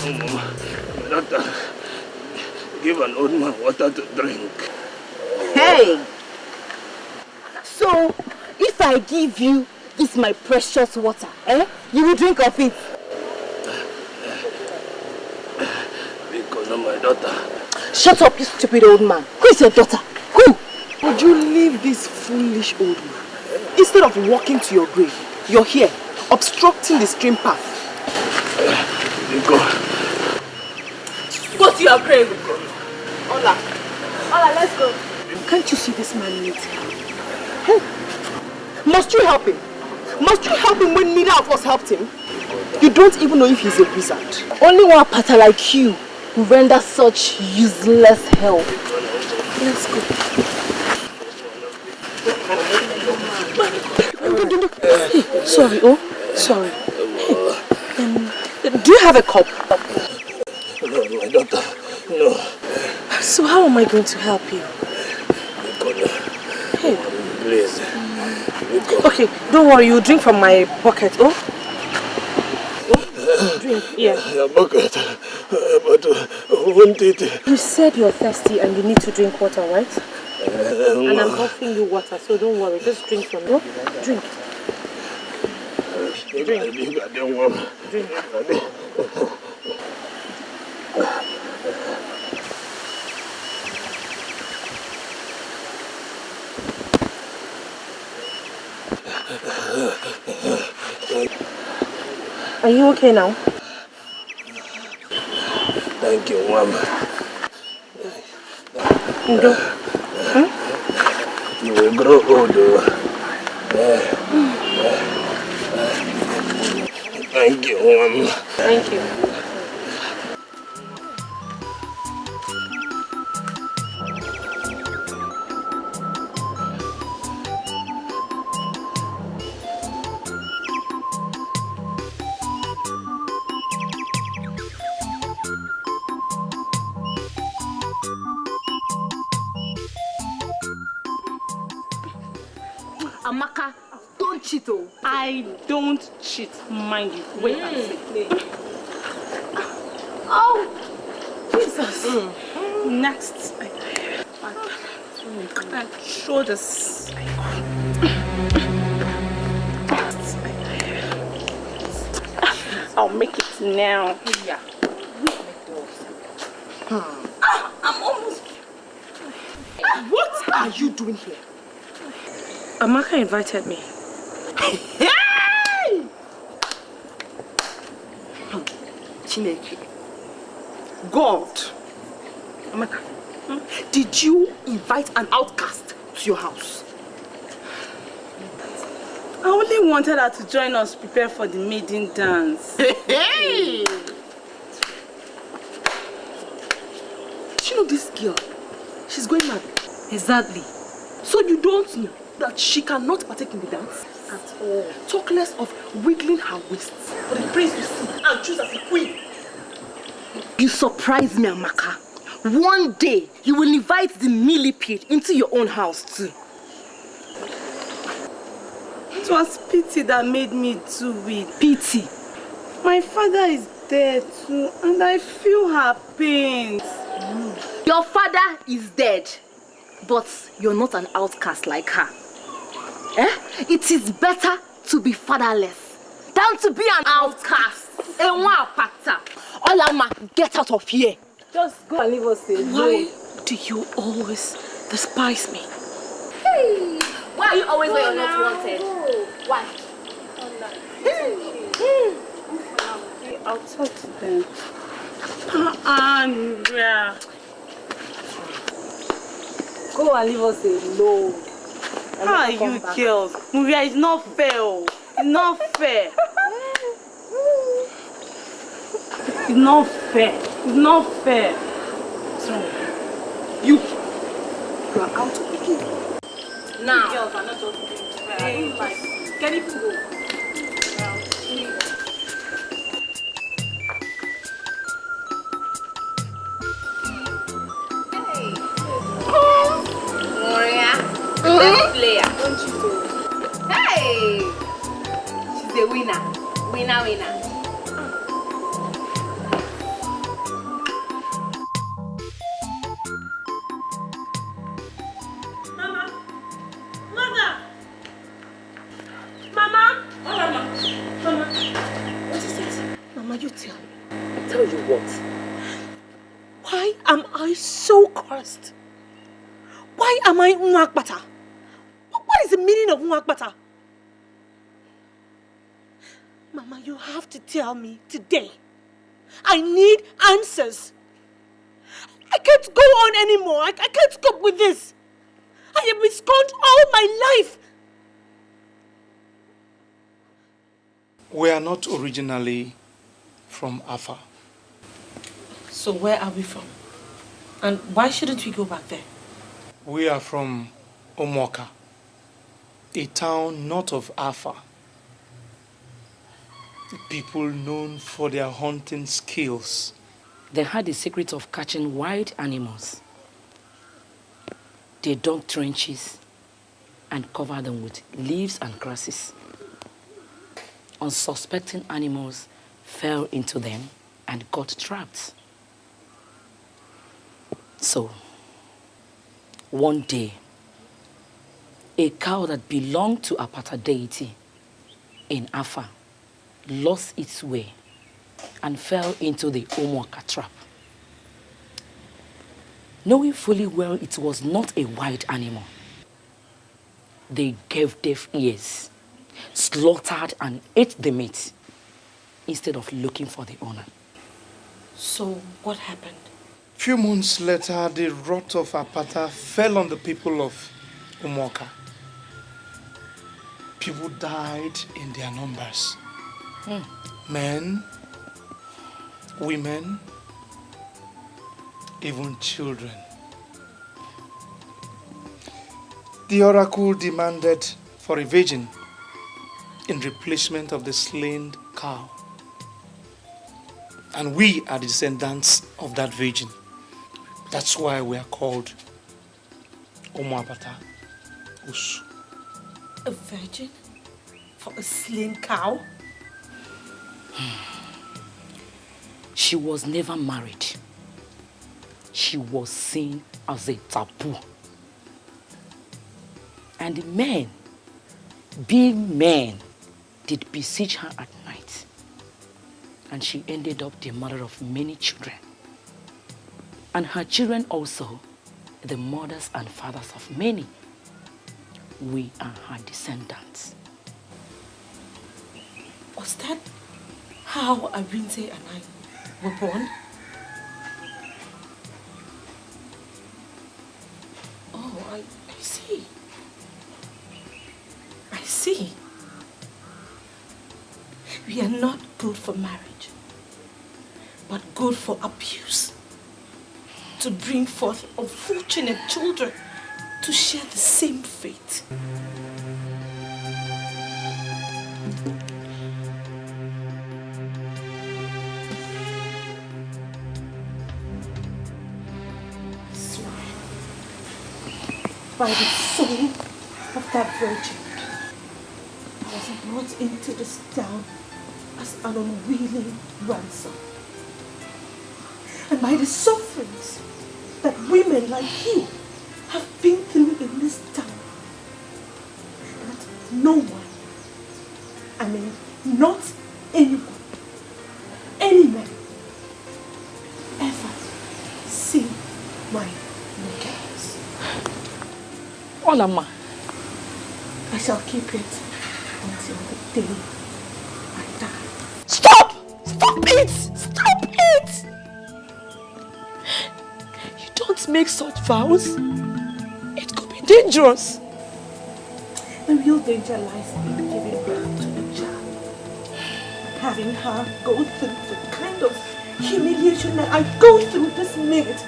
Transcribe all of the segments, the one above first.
Doctor, give an old man water to drink. Hey! So, if I give you this my precious water, you will drink of it? Because of my daughter. Shut up, you stupid old man. Who is your daughter? Who? Would you leave this foolish old man? Instead of walking to your grave, you're here, obstructing the stream path. Go to your grave. Ola. Ola, let's go. Can't you see this man needs help? Hey. Must you help him? Must you help him when neither of us helped him? You don't even know if he's a wizard. Only one pattern like you who render such useless help. Let's go. Sorry, sorry. Do you have a cup? No, my daughter, no. So how am I going to help you? Hey. Please. Okay, don't worry, you drink from my bucket, Drink, yeah. Your bucket, but won't it? You said you're thirsty and you need to drink water, right? And I'm offering you water, so don't worry, just drink from it. Drink. Drink. Drink. Are you okay now? Thank you, Mom. Ndo. You will grow older. Thank you, Mom. Thank you. Amaka, don't cheat, I don't cheat, mind you. Wait and see. Oh, Jesus. Next. Show this. I'll make it now. Yeah. I'm almost. What are you doing here? Amaka invited me. Hey! Chineke. God. Amaka, did you invite an outcast to your house? I only wanted her to join us prepare for the maiden dance. Hey! You know this girl? She's going mad. Exactly. So you don't know that she cannot partake in the dance? At all. Talk less of wiggling her waists for the prince to see and choose as a queen. You surprise me, Amaka. One day, you will invite the millipede into your own house too. It was pity that made me do it. Pity. My father is dead too, and I feel her pains. Your father is dead, but you're not an outcast like her. It is better to be fatherless than to be an outcast. Olama, get out of here. Just go and leave us alone. Why do you always despise me? Hey. Why are you always where you're not wanted? Why? I'll talk to them. Andrea. Go and leave us alone. How are you girls? Muria, it's not fair. It's not fair. It's not fair. It's not fair. So, you are out of the game. Now. Girls are not just doing fair. Can you go? Player. Don't you do? Hey! She's a winner. Winner. Tell you what? Why am I so cursed? Why am I Nwakbata? What is the meaning of Nwakbata? Mama, you have to tell me today. I need answers. I can't go on anymore. I can't cope with this. I have been scorned all my life. We are not originally from Afa. So where are we from? And why shouldn't we go back there? We are from Omoka, a town north of Afa. People known for their hunting skills. They had the secret of catching wild animals. They dug trenches and covered them with leaves and grasses. Unsuspecting animals fell into them and got trapped. So, one day, a cow that belonged to a Apata deity in Afa lost its way and fell into the Omoka trap. Knowing fully well it was not a wild animal, they gave deaf ears, slaughtered and ate the meat instead of looking for the owner. So what happened? Few months later, the wrath of Apata fell on the people of Omoka. People died in their numbers. Men, women, even children. The oracle demanded for a virgin in replacement of the slain cow. And we are the descendants of that virgin. That's why we are called Omoapata Usu. A virgin? For a slain cow? She was never married. She was seen as a taboo. And the men, being men, did besiege her at night. And she ended up the mother of many children. And her children also, the mothers and fathers of many. We are her descendants. Was that how Arinte and I were born? Oh, I see. I see. We are not good for marriage, but good for abuse. To bring forth unfortunate children to share the same fate. I swear, by the soul of that virgin, I was brought into this town as an unwilling ransom. And by the sufferings that women like you have been through in this town, that no one, I mean not anyone, any man, ever see my nakedness. Olama. I shall keep it until the day I die. Stop! Stop it! Stop it! You don't make such vows. It could be dangerous. The real danger lies in giving birth to a child. Having her go through the kind of humiliation that I go through this minute.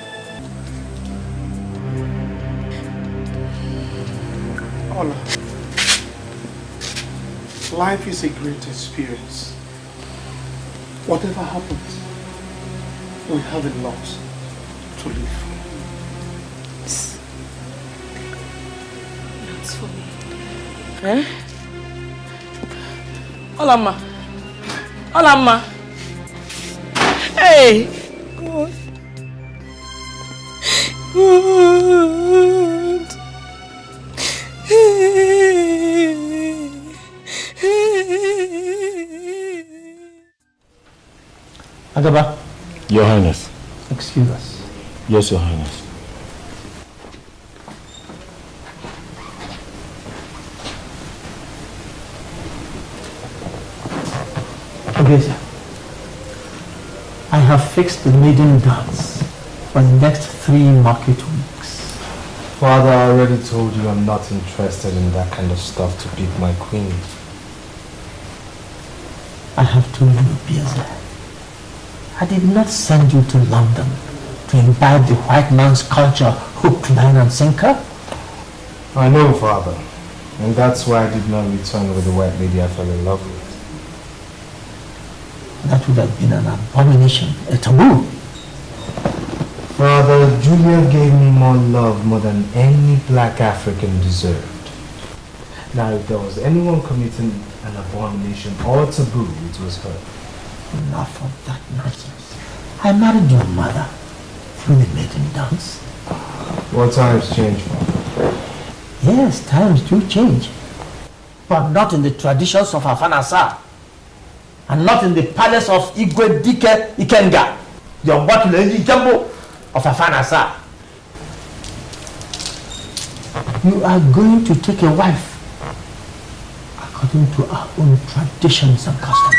Ola, life is a great experience. Whatever happens, we have a lot to live for. That's for me. Eh? Olama. Olama. Hey! God. God. Agaba. Your Highness. Excuse us. Yes, Your Highness. Okay, sir. I have fixed the maiden dance for the next 3 market weeks. Father, I already told you I'm not interested in that kind of stuff to beat my queen. I have told you, Biaza. I did not send you to London to imbibe the white man's culture, hook, line, and sinker. I know, Father. And that's why I did not return with the white lady I fell in love with. That would have been an abomination, a taboo. Father, Julia gave me more love more than any black African deserved. Now, if there was anyone committing an abomination or taboo, it was her. Enough of that nonsense. I married your mother through the maiden dance. What times change, Father? Yes, times do change. But not in the traditions of Afanasa. And not in the palace of Igwe Dike Ikenga, the Obatule Jambo of Afanasa. You are going to take a wife according to our own traditions and customs.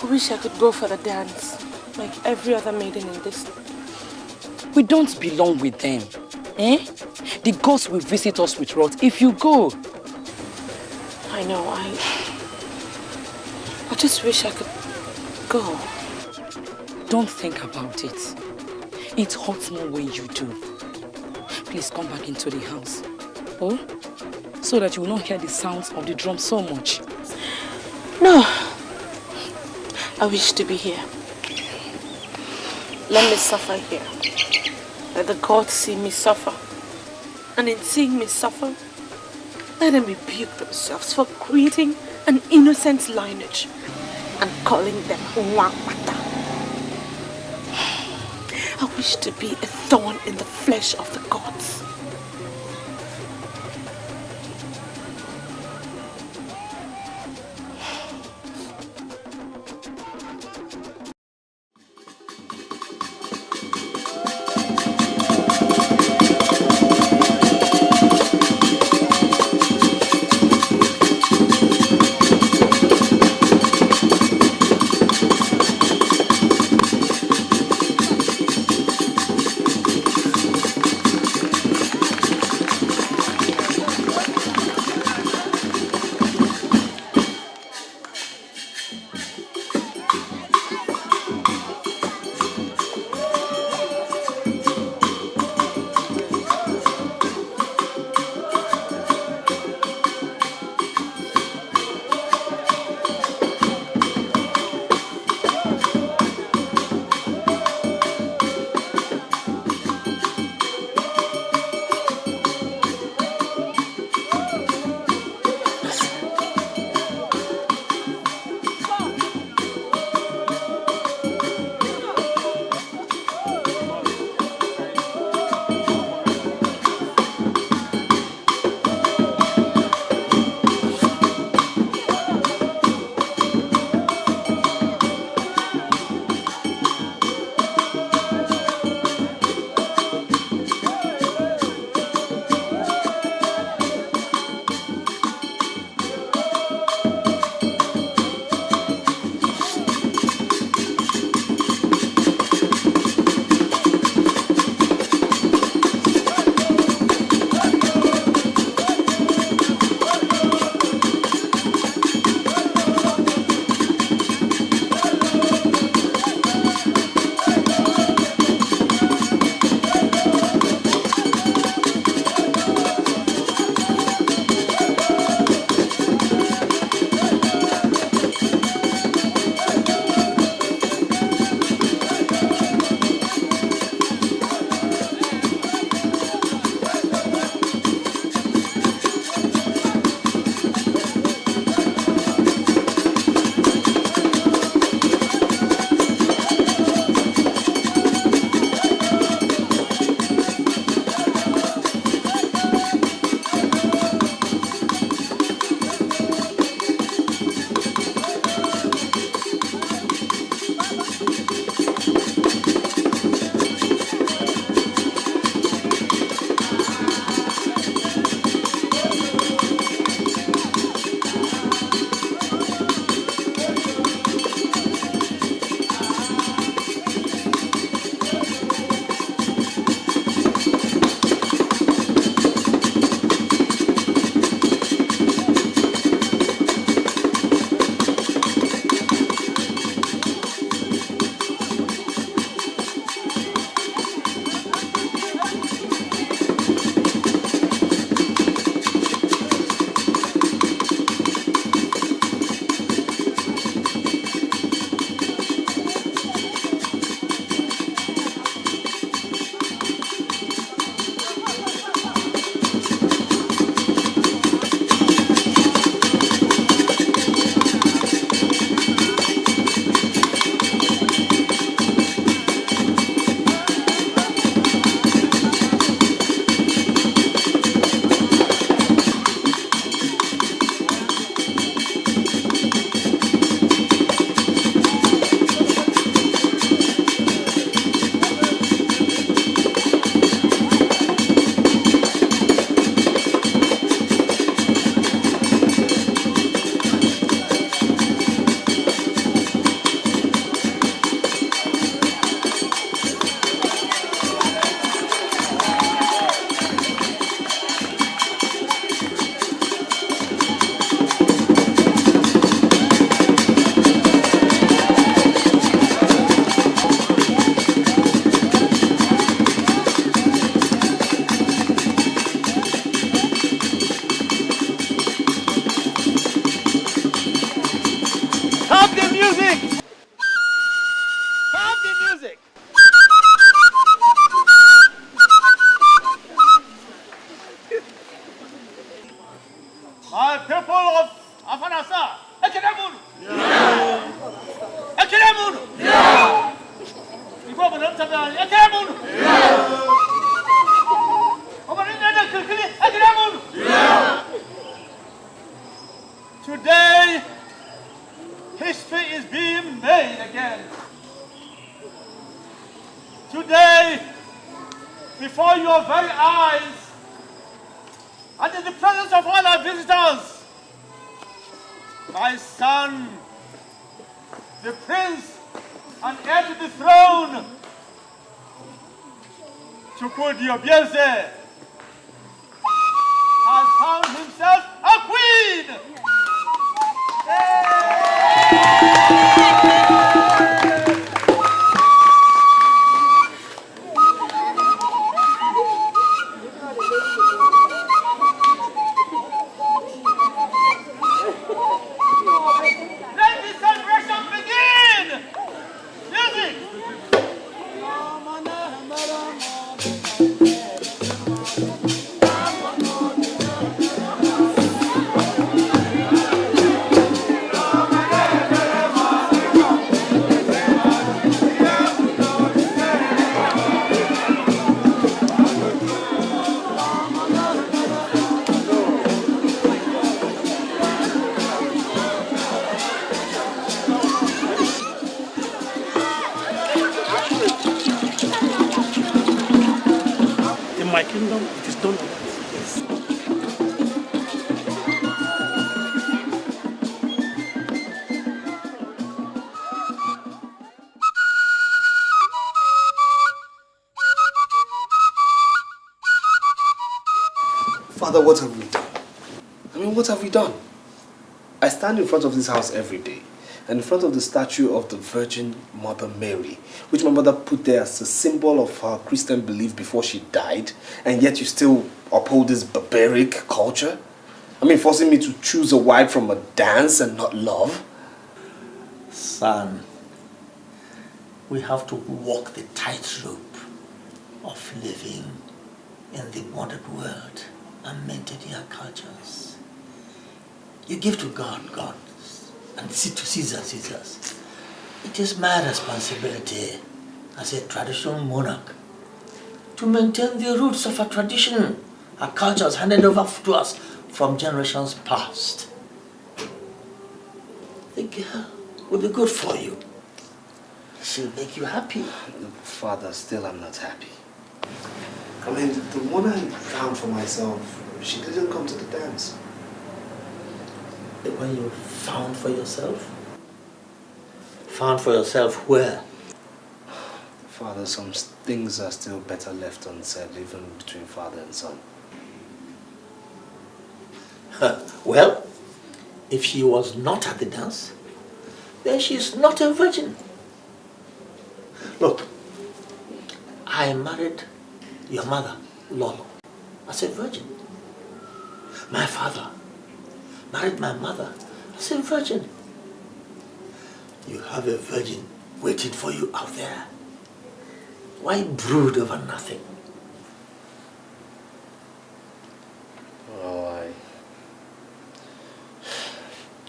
I wish I could go for the dance, like every other maiden in this. We don't belong with them. Eh? The ghosts will visit us with wrath if you go. I know, I just wish I could go. Don't think about it. It hurts more when you do. Please come back into the house. Oh? So that you will not hear the sounds of the drum so much. No. I wish to be here. Let me suffer here. Let the gods see me suffer. And in seeing me suffer, let them rebuke themselves for creating an innocent lineage and calling them Wangmata. I wish to be a thorn in the flesh of the gods. before your very eyes, and in the presence of all our visitors, my son, the prince and heir to the throne, Chukwudi Obieze, has found himself a queen! Let the celebration begin! Music! In my kingdom, it is done like that. Yes. Father, what have we done? I mean, what have we done? I stand in front of this house every day, and in front of the statue of the Virgin Mother Mary, which my mother put there as a symbol of her Christian belief before she died, and yet you still uphold this barbaric culture? I mean, forcing me to choose a wife from a dance and not love? Son, we have to walk the tightrope of living in the modern world and maintain our cultures. You give to God, God, and to Caesar, Caesar's. It is my responsibility as a traditional monarch to maintain the roots of our tradition, our cultures handed over to us from generations past. The girl will be good for you. She'll make you happy. Father, still I'm not happy. I mean, the one I found for myself, she didn't come to the dance. The one you found for yourself? Found for yourself where? Father, some things are still better left unsaid, even between father and son. Well, if she was not at the dance, then she's not a virgin. Look, I married your mother, Lolo, as a virgin. My father married my mother as a virgin. You have a virgin waiting for you out there. Why brood over nothing? Oh,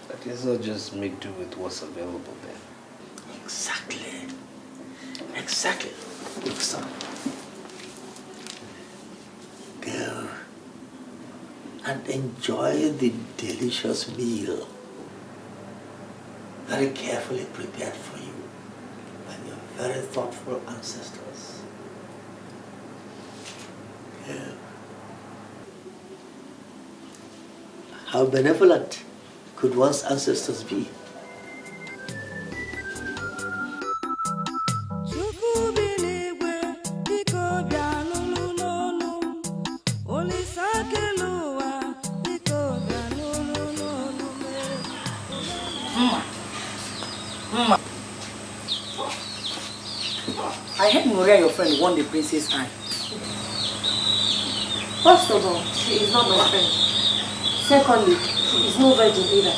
I guess I'll just make do with what's available then. Exactly. Exactly. Look, son. Go and enjoy the delicious meal very carefully prepared for you by your very thoughtful ancestors. Go. How benevolent could one's ancestors be? I heard Maria, your friend, won the princess eye. First of all, she is not my friend. Secondly, she is no virgin either.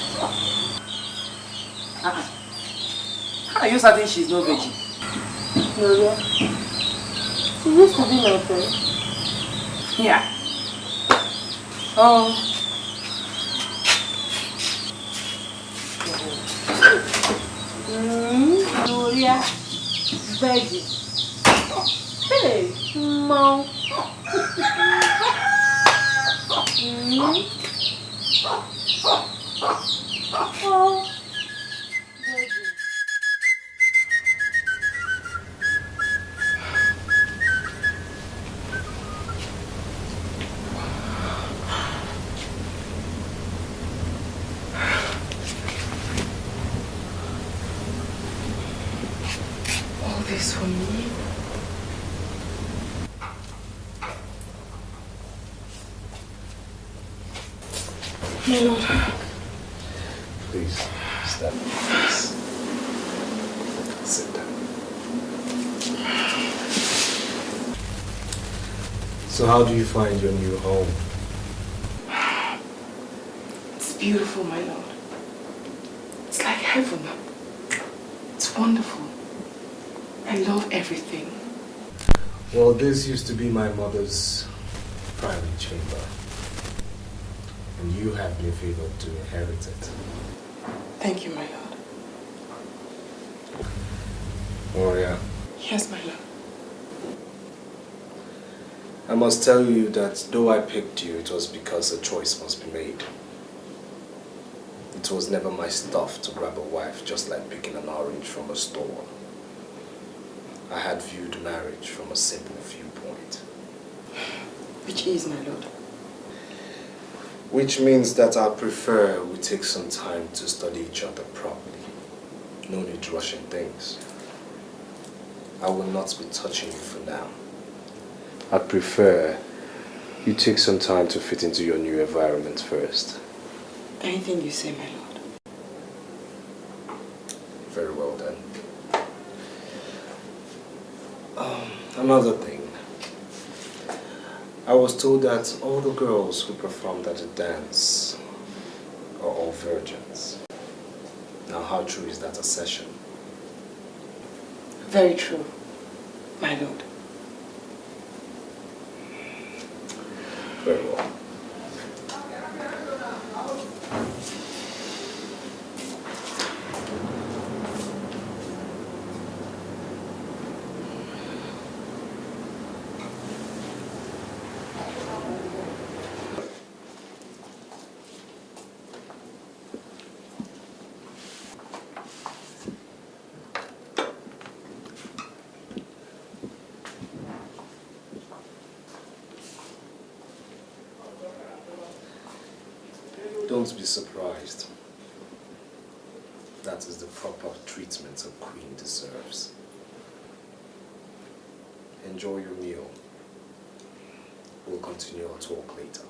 How are you certain she's no virgin? Maria, she used to be my friend. Yeah. Oh. Maria, virgin. Hey, mom. Oh. My lord. Please, stand. Please. Sit down. So how do you find your new home? It's beautiful, my lord. It's like heaven. It's wonderful. I love everything. Well, this used to be my mother's private chamber. And you have been favored to inherit it. Thank you, my lord. Moria. Yes, my lord. I must tell you that though I picked you, it was because a choice must be made. It was never my stuff to grab a wife just like picking an orange from a store. I had viewed marriage from a simple viewpoint. Which is, my lord? Which means that I prefer we take some time to study each other properly. No need rushing things. I will not be touching you for now. I prefer you take some time to fit into your new environment first. Anything you say, my lord. Very well then. Another thing. I was told that all the girls who performed at the dance are all virgins. Now, how true is that assertion? Very true, my lord. Very well. Don't be surprised. That is the proper treatment a queen deserves. Enjoy your meal. We'll continue our talk later.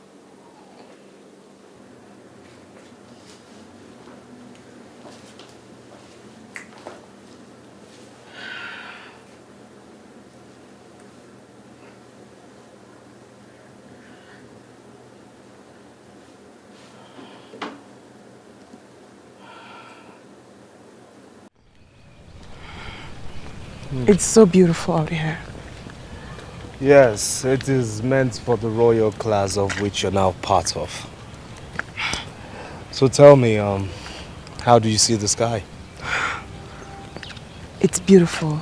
It's so beautiful out here. Yes, it is meant for the royal class of which you're now part of. So tell me, how do you see the sky? It's beautiful.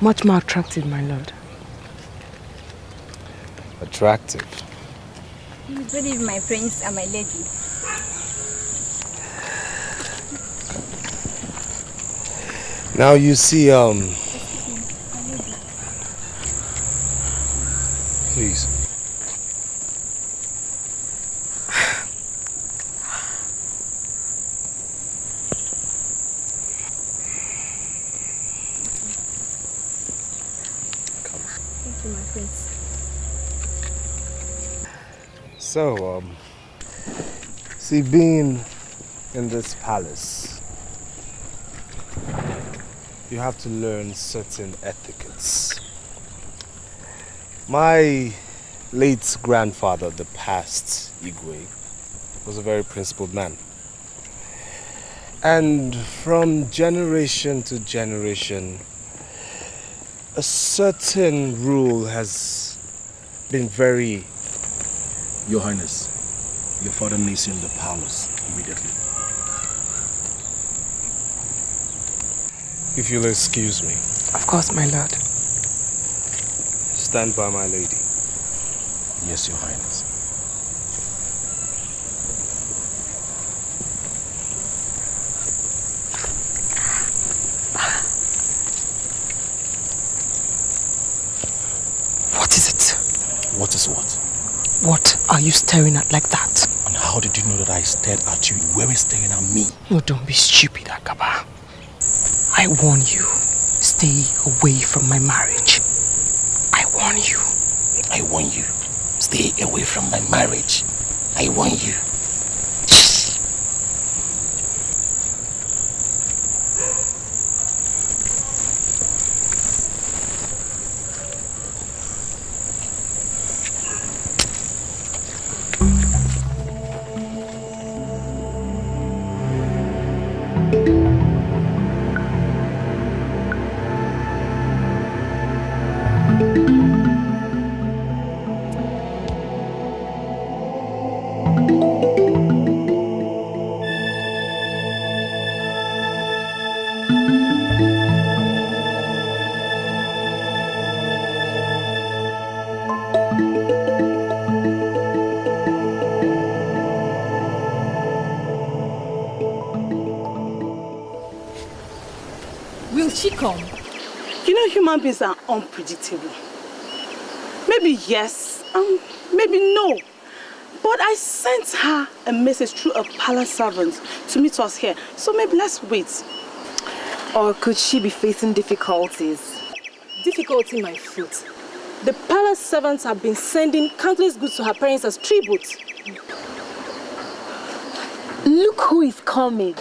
Much more attractive, my lord. Attractive? Good evening, my prince and my lady. Now you see, please. Thank you, my prince. So, see, being in this palace, you have to learn certain etiquettes. My late grandfather, the past Igwe, was a very principled man. And from generation to generation, a certain rule has been very... Your Highness, your father needs you in the palace immediately. If you'll excuse me. Of course, my lord. Stand by my lady. Yes, Your Highness. What is it? What is what? What are you staring at like that? And how did you know that I stared at you? You weren't staring at me. No, don't be stupid, Akaba. I warn you, stay away from my marriage. I warn you. I warn you. Stay away from my marriage. I warn you. come? You know, human beings are unpredictable. Maybe yes, maybe no. But I sent her a message through a palace servant to meet us here. So maybe let's wait. Or could she be facing difficulties? Difficulty, my foot. The palace servants have been sending countless goods to her parents as tribute. Look who is coming.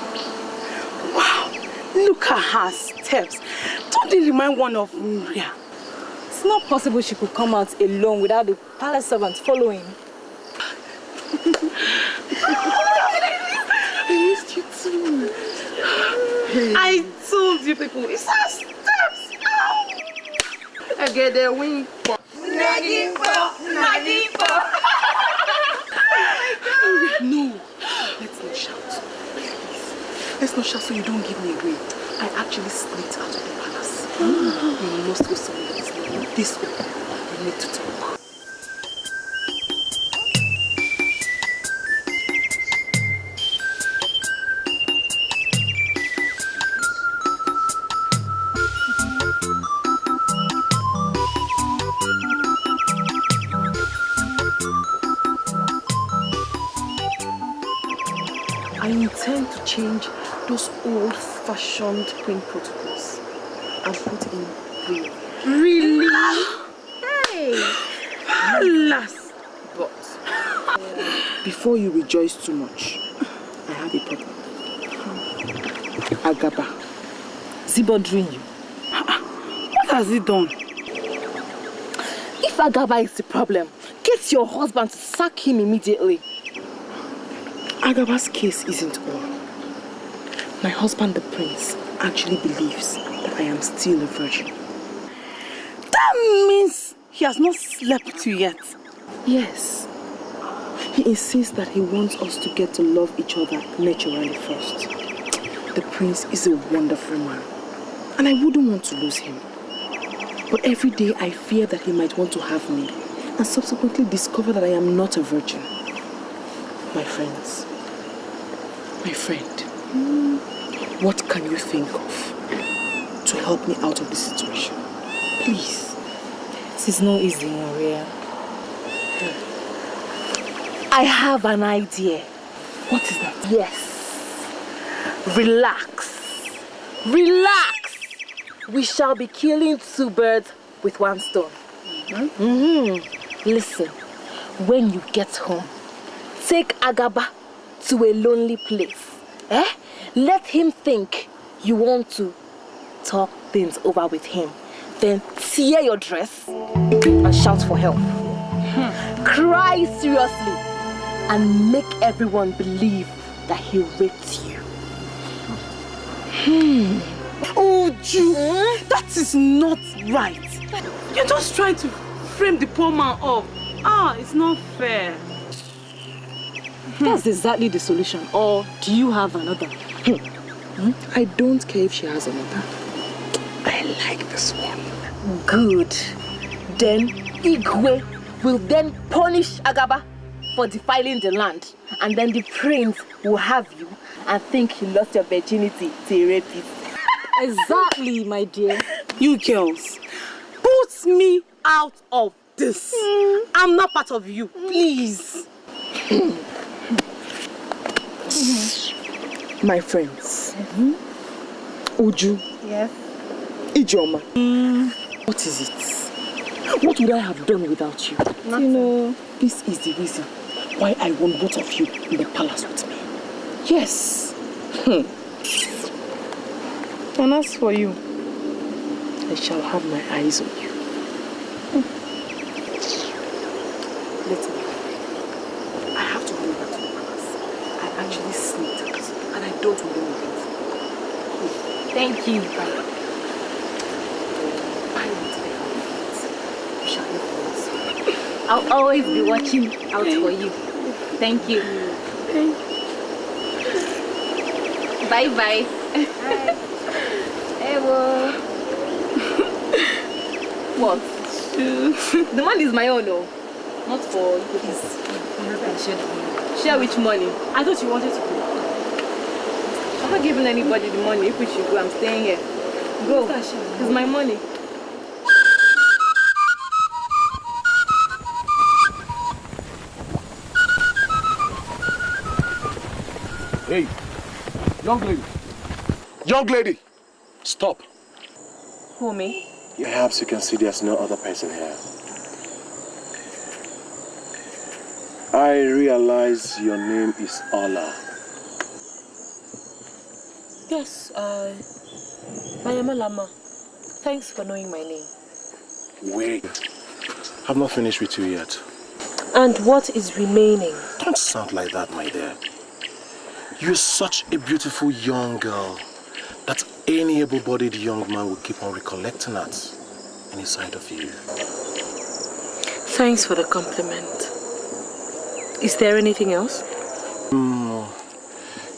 Wow, look at her steps. Don't they remind one of Maria? It's not possible she could come out alone without the palace servants following. I missed you too. I told you people, it's her steps. I get the wing. No, let's not shout. Please. Let's not shout so you don't give me away. I actually slipped out of the palace. We must go somewhere that's not this open. We need to talk. I intend to change those old-fashioned queen protocols and put in real. Really? Hey! Alas! But before you rejoice too much, I have a problem. Agaba. Is he bothering you? What has he done? If Agaba is the problem, get your husband to sack him immediately. Agaba's case isn't all. My husband, the prince, actually believes that I am still a virgin. That means he has not slept with you yet. Yes. He insists that he wants us to get to love each other naturally first. The prince is a wonderful man, and I wouldn't want to lose him. But every day I fear that he might want to have me and subsequently discover that I am not a virgin. My friends, my friend, what can you think of to help me out of this situation? Please. This is no easy, Maria. I have an idea. What is that? Yes. Relax. Relax. We shall be killing two birds with one stone. Listen, when you get home, take Agaba to a lonely place. Let him think you want to talk things over with him. Then tear your dress and shout for help. Cry seriously and make everyone believe that he raped you. Oh, Ju, that is not right. You're just trying to frame the poor man up. It's not fair. That's exactly the solution. Or do you have another? I don't care if she has another. I like this one. Good. Then Igwe will then punish Agaba for defiling the land. And then the prince will have you and think he lost your virginity to a rapist. Exactly, my dear. You girls, put me out of this. I'm not part of you, please. My friends, Uju, Yes. Ijoma, what is it? What would I have done without you? Nothing. You know, this is the reason why I want both of you in the palace with me. Yes. And as for you, I shall have my eyes on you. Listen, I have to go back to the palace. I actually sneaked out, and I don't want anything. Thank you. I'll always be watching out for you. Thank you. Bye-bye. Ewo. What? The money is my own, though. Not for you. Share which money? I thought you wanted to go. I'm not giving anybody the money. If we should go, I'm staying here. Go. It's my money. Hey, young lady. Young lady, stop. Who, me? Perhaps you can see there's no other person here. I realize your name is Ola. Yes, I am Alama. Thanks for knowing my name. Wait, I've not finished with you yet. And what is remaining? Don't sound like that, my dear. You're such a beautiful young girl that any able-bodied young man will keep on recollecting at any sight of you. Thanks for the compliment. Is there anything else?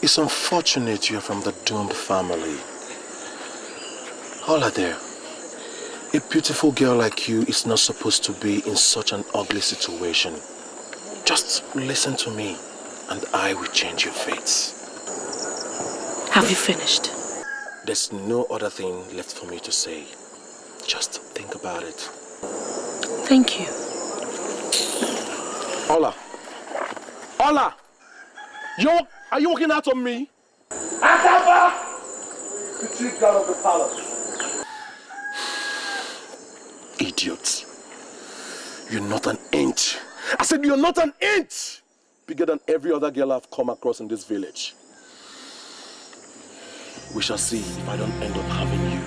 It's unfortunate you're from the doomed family. Hola there. A beautiful girl like you is not supposed to be in such an ugly situation. Just listen to me and I will change your fates. Have you finished? There's no other thing left for me to say. Just think about it. Thank you. Ola! Ola! Are you walking out on me? Akaba! The chief guard of the palace. Idiot. You're not an inch. I said you're not an inch bigger than every other girl I've come across in this village. We shall see if I don't end up having you.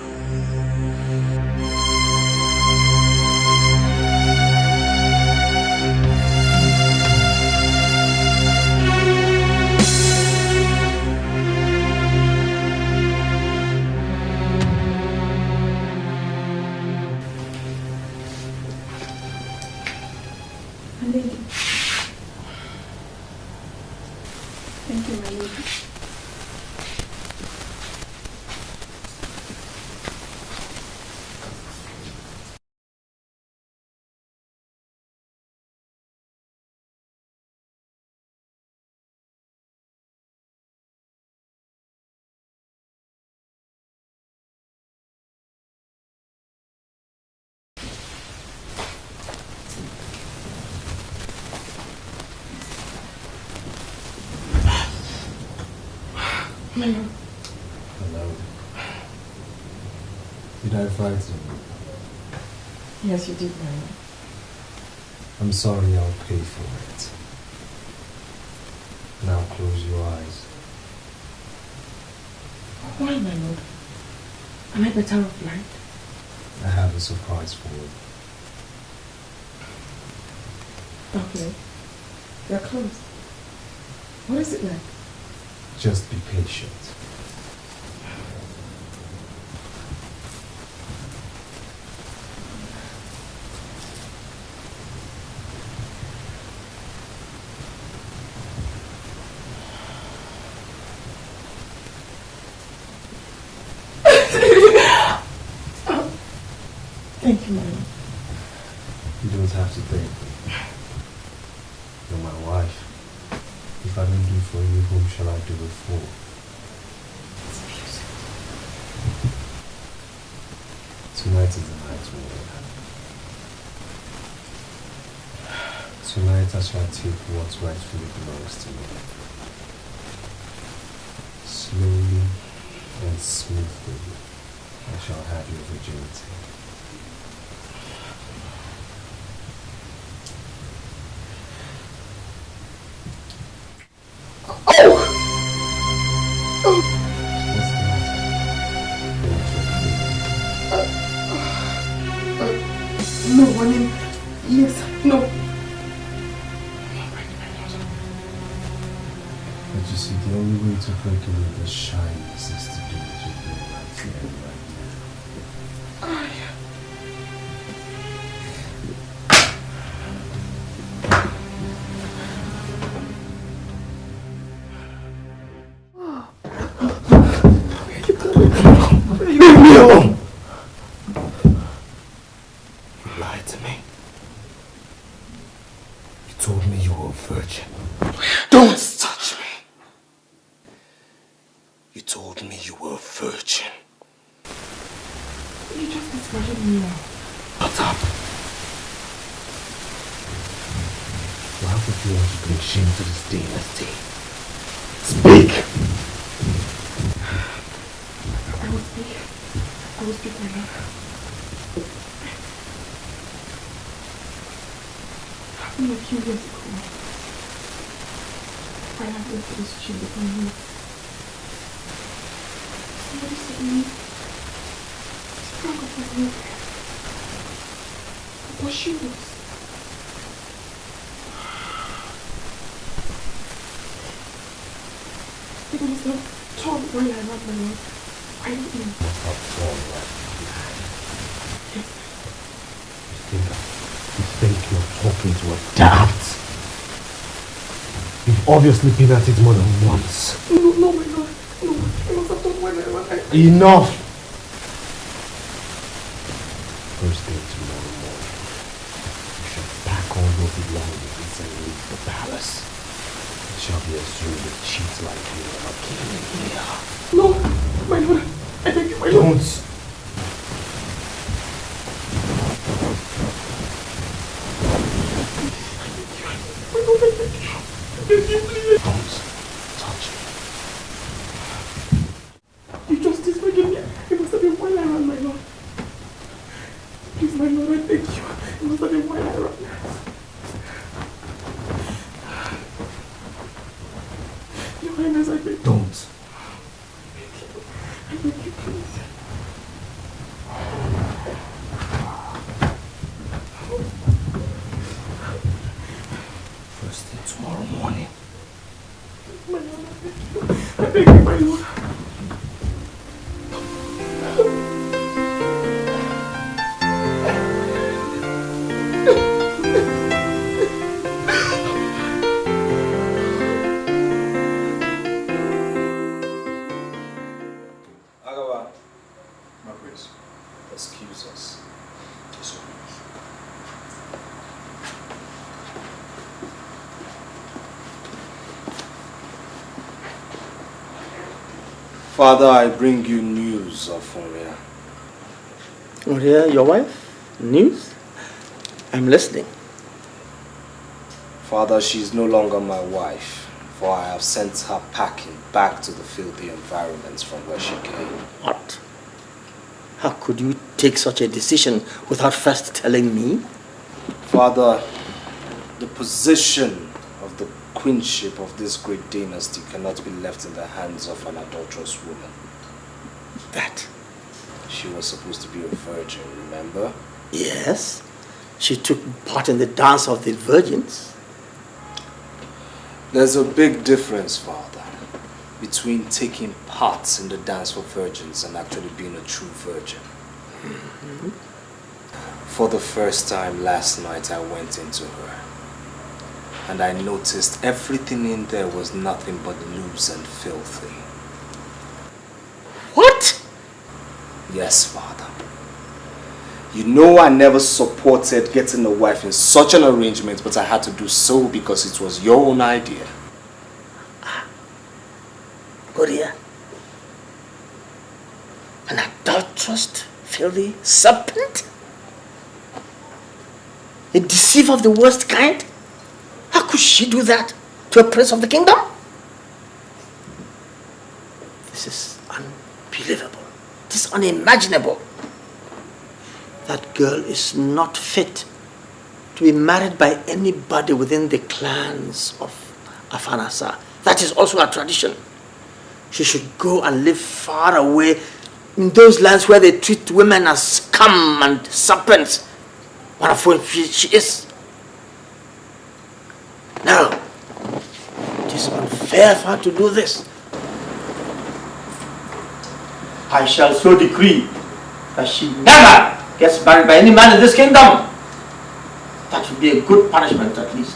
Thank you, my lady. Hello. Did I frighten you? Yes, you did, my lord. I'm sorry, I'll pay for it. Now close your eyes. Why, my lord? Am I better off blind? I have a surprise for you. Okay. They're closed. What is it like? Just be patient. Thank you, madam. You don't have to thank me. You're my wife. If I don't do for you, whom shall I do it for? Tonight is the night we will have. Tonight I shall take what rightfully belongs to me. Slowly and smoothly, I shall have your virginity. No, I mean, yes, no. But you see, the only way to break away the shyness is to do what you're doing right here and right Leave me alone! You lied to me. You told me you were a virgin. Don't touch me! You told me you were a virgin. Shut up. Why would you want to bring shame to this dynasty? Speak! I will speak, my love. A few years ago, I had went to this gym with my mom. Somebody suddenly sprang up my room. What she was. It was a tall boy I ran my love. I don't know. How tall you are. Yes. You think you're talking to a doubt? You've obviously been at it more than once. No, my lord. No, I must have done when I ran. Enough! First thing tomorrow morning, you shall pack all your belongings and leave the palace. It shall be assumed that cheats like you never came in here. No, my lord. I beg you, my lord. Don't! Don't touch me. You justice forgive me. It must have been while I ran, my lord. Please, my lord, I thank you. It must have been while I ran. Your Highness, I beg you. Don't. I beg you, please. First thing tomorrow morning. My lord, I beg you, my lord. Agawa, my prince, excuse us. Yes, sir. Father, I bring you news of Oria. Oria, your wife? News? I'm listening. Father, she is no longer my wife, for I have sent her packing back to the filthy environments from where she came. What? How could you take such a decision without first telling me? Father, the position of the queenship of this great dynasty cannot be left in the hands of an adulterous woman. That? She was supposed to be a virgin, remember? Yes. She took part in the dance of the virgins. There's a big difference, Father, between taking part in the dance for virgins and actually being a true virgin. Mm-hmm. For the first time last night, I went into her. And I noticed everything in there was nothing but loose and filthy. What? Yes, Father. You know I never supported getting a wife in such an arrangement, but I had to do so because it was your own idea. Oria, an adulterous, filthy serpent? A deceiver of the worst kind? How could she do that to a prince of the kingdom? This is unbelievable. This is unimaginable. That girl is not fit to be married by anybody within the clans of Afanasa. That is also our tradition. She should go and live far away in those lands where they treat women as scum and serpents, one of whom she is. No, it is unfair for her to do this. I shall so decree that she never gets married by any man in this kingdom. That would be a good punishment at least.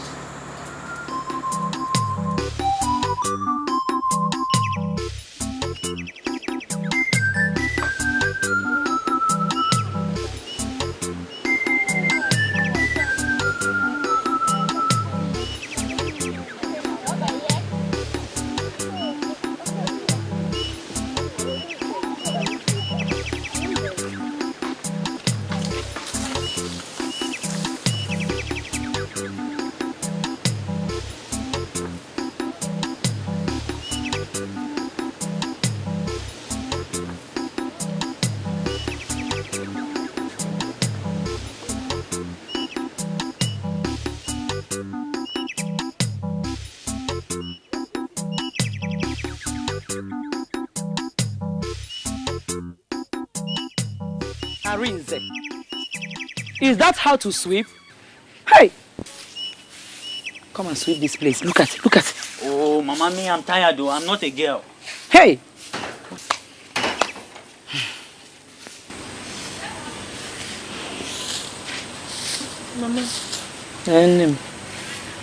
Arinze, is that how to sweep? Hey! Come and sweep this place. Look at it, look at it. Oh, Mama, me, I'm tired though. I'm not a girl. Hey! Mama,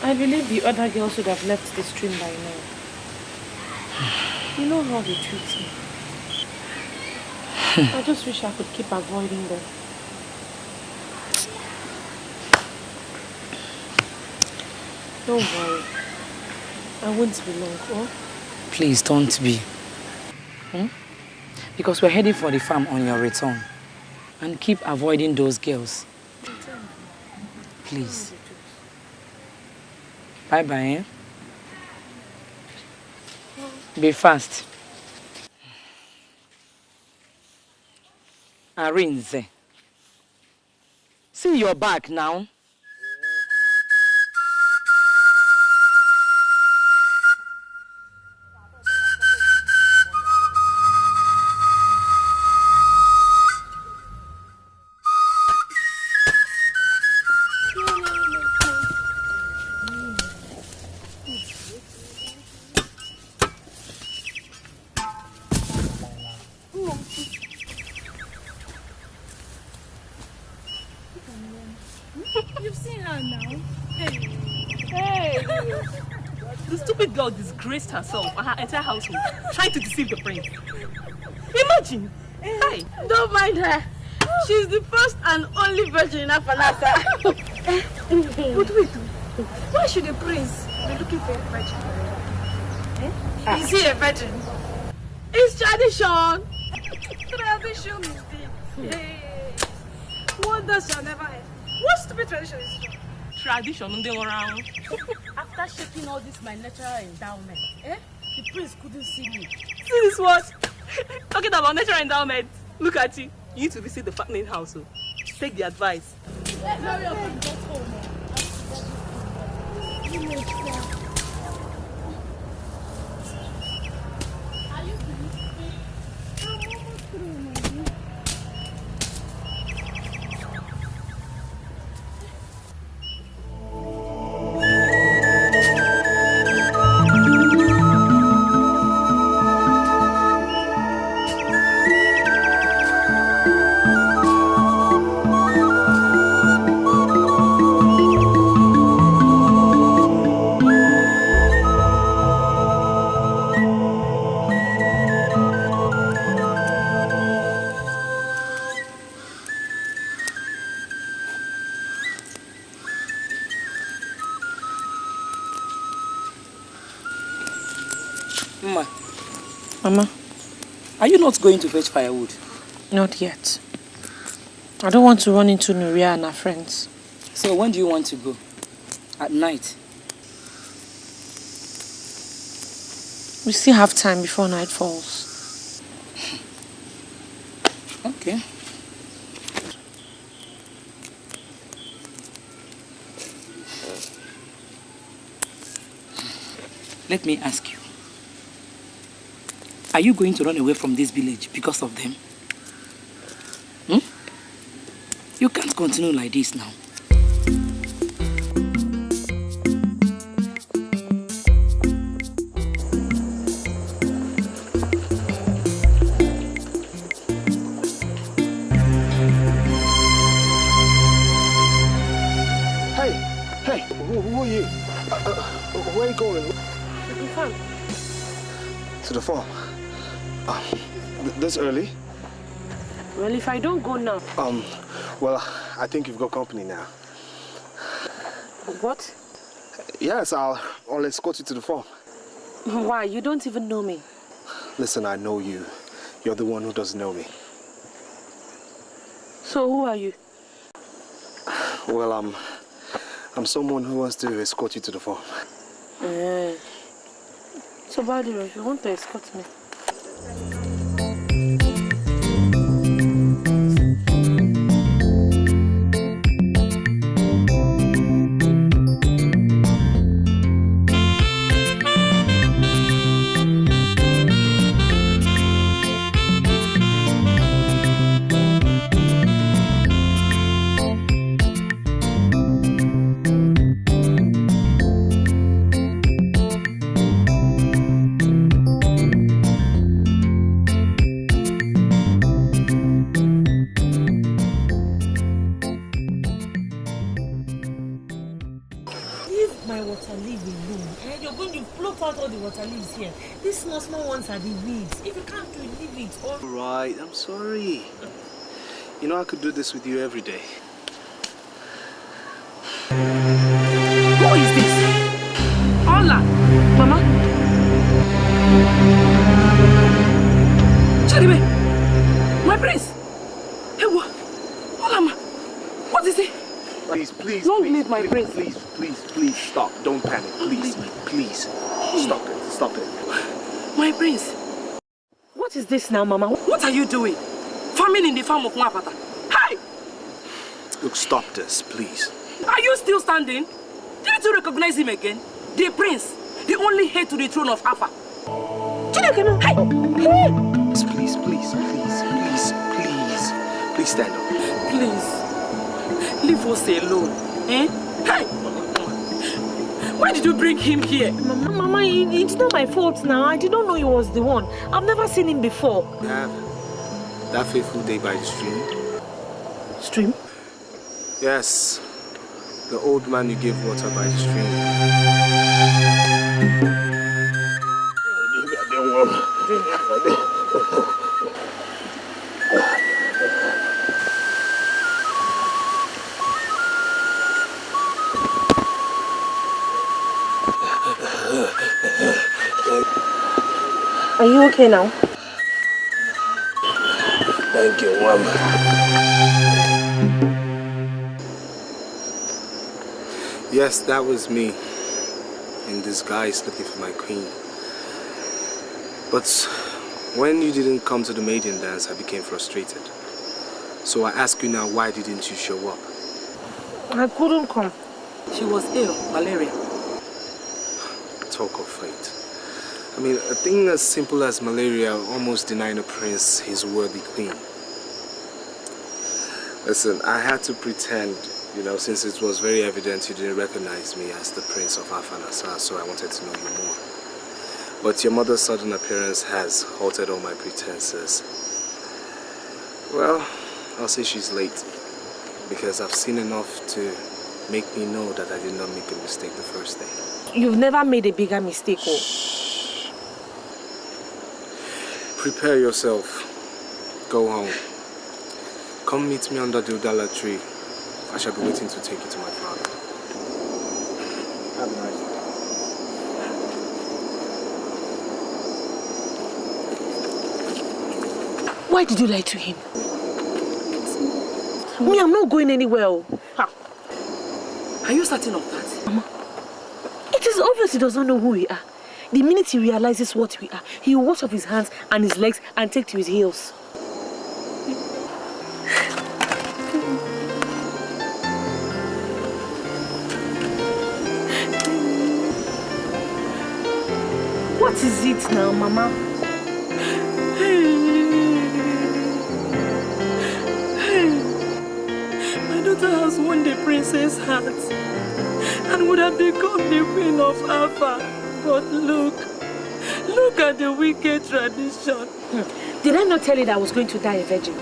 I believe the other girls should have left the stream by now. You know how they treat me. I just wish I could keep avoiding them. Don't worry. I won't be long, oh? Please don't be. Because we're heading for the farm on your return. And keep avoiding those girls. Please. Bye-bye, eh? Be fast. Arinze. See your back now. You've seen her now. Hey! The stupid girl disgraced herself and her entire household, trying to deceive the prince. Imagine! Hey! Don't mind her. She's the first and only virgin in Afanasa. But wait, why should the prince be looking for a virgin? Is he a virgin? It's tradition. Tradition is this. Hey. Wonders shall never end. What stupid tradition is this? Tradition around. After shaking all this my natural endowment, the prince couldn't see me. See this what? Talking about natural endowment. Look at you. You need to visit the fattening house. So. Take the advice. Hurry up and get home. Are you finished? I'm almost through, my dear. Mama, are you not going to fetch firewood? Not yet. I don't want to run into Nuria and her friends. So when do you want to go? At night? We still have time before night falls. Okay. Let me ask you. Are you going to run away from this village because of them? You can't continue like this now. Hey, who are you? Where are you going? To the farm. To the farm? This early? Well, if I don't go now... Well, I think you've got company now. What? Yes, I'll escort you to the farm. Why? You don't even know me. Listen, I know you. You're the one who doesn't know me. So who are you? Well, I'm someone who wants to escort you to the farm. So, Badiro, if you want to escort me. my water leaf alone. And you're going to pluck out all the water leaves here. These small ones are the weeds. If you can't do it, leave it. All right, I'm sorry. You know I could do this with you every day. Who is this? Hola, Mama. Charibe, my prince. Hey, what? Hola, Ma. What is it? Please, Don't please, leave my prince. Please, stop. Don't panic. Please. Stop it. My prince. What is this now, Mama? What are you doing? Farming in the farm of Mwapata. Hi! Look, stop this, please. Are you still standing? Didn't you recognize him again? The prince, the only heir to the throne of Alpha. Hey! Please stand up. Please, leave us alone. Eh? Hey! Why did you bring him here? Mama, it's not my fault now. I did not know he was the one. I've never seen him before. That fateful day by the stream. Stream? Yes. The old man you gave water by the stream. Are you okay now? Thank you, Mama. Yes, that was me, in disguise looking for my queen. But when you didn't come to the maiden dance, I became frustrated. So I ask you now, why didn't you show up? I couldn't come. She was ill, malaria. Talk of fate. I mean, a thing as simple as malaria almost denying a prince his worthy queen. Listen, I had to pretend, you know, since it was very evident you didn't recognize me as the prince of Afanasa, so I wanted to know you more. But your mother's sudden appearance has altered all my pretenses. Well, I'll say she's late, because I've seen enough to make me know that I did not make a mistake the first day. You've never made a bigger mistake, oh. Shh. Prepare yourself. Go home. Come meet me under the Udala tree. I shall be waiting to take you to my father. Have a nice day. Why did you lie to him? Me, I'm not going anywhere. Oh. Are you certain of that? Mama, it is obvious he does not know who we are. The minute he realizes what we are, he will wash off his hands and his legs and take to his heels. What is it now, Mama? My daughter has won the princess' heart and would have become the queen of Alpha. But look at the wicked tradition. Did I not tell you that I was going to die a virgin?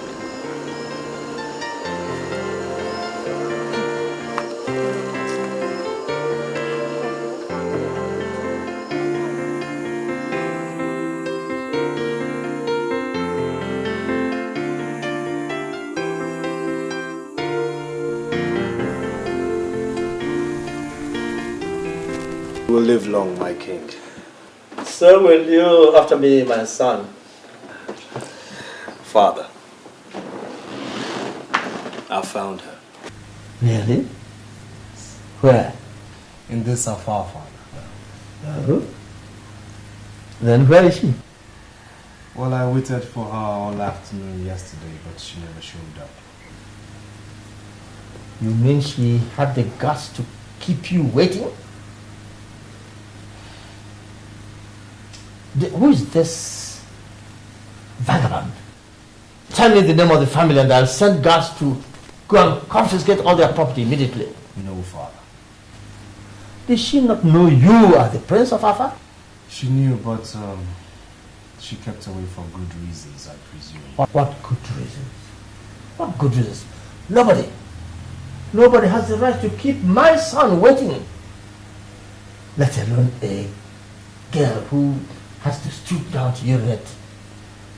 You will live long, my king. So will you after me, my son. Father, I found her. Really? Where? In this afar, Father. Then where is she? Well, I waited for her all afternoon yesterday, but she never showed up. You mean she had the guts to keep you waiting? Who is this vagabond? Tell me the name of the family and I'll send guards to go and confiscate all their property immediately. No, Father. Did she not know you are the Prince of Alpha? She knew, but she kept away for good reasons, I presume. What good reasons? What good reasons? Nobody has the right to keep my son waiting. let alone a girl who has to stoop down to urinate.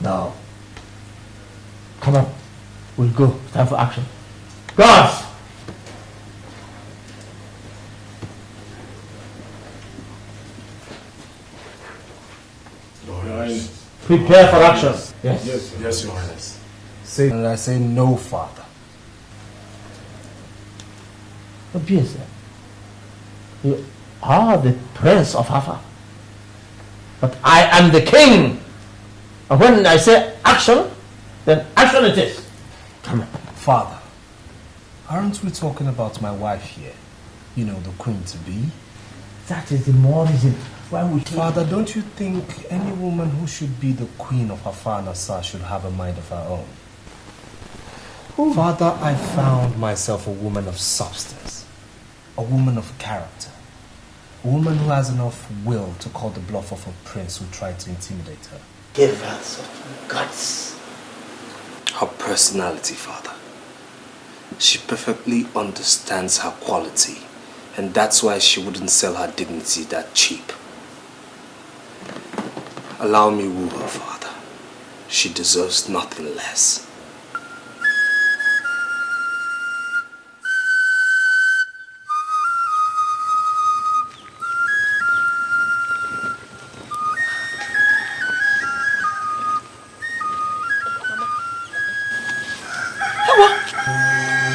No. Come on, we'll go. Time for action. Guards! Prepare for action. Yes. Yes, Your Highness. Say, and I say no, Father. Obvious. You are the prince of Hafa. But I am the king. And when I say action, then action it is. Come on. Father, aren't we talking about my wife here? You know, the queen to be? That is the more reason why we... Father, don't you think any woman who should be the queen of Hafa and Asa should have a mind of her own? Ooh. Father, I found myself a woman of substance, a woman of character, a woman who has enough will to call the bluff of a prince who tried to intimidate her. Give her some guts. Her personality, Father. She perfectly understands her quality, and that's why she wouldn't sell her dignity that cheap. Allow me woo her, Father. She deserves nothing less.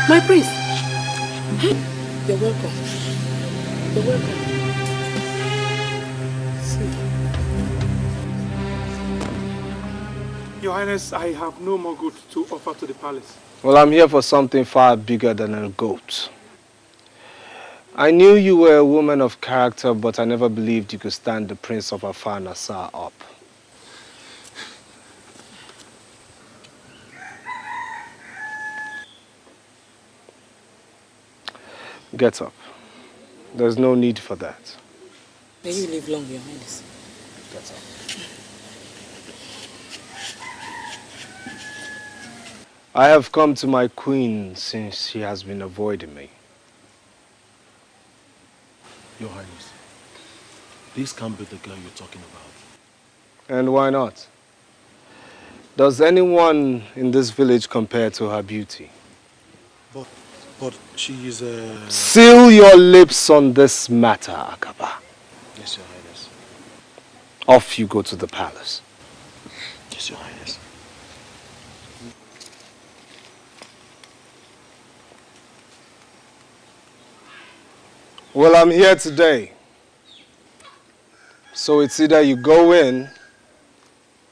My priest. You're welcome. You're welcome. Your Highness, I have no more goods to offer to the palace. Well, I'm here for something far bigger than a goat. I knew you were a woman of character, but I never believed you could stand the Prince of Afar Nassar up. Get up. There's no need for that. May you live long, Your Highness. Get up. I have come to my queen since she has been avoiding me. Your Highness, this can't be the girl you're talking about. And why not? Does anyone in this village compare to her beauty? But she is a... Seal your lips on this matter, Akaba. Yes, Your Highness. Off you go to the palace. Yes, Your Highness. Well, I'm here today. So it's either you go in,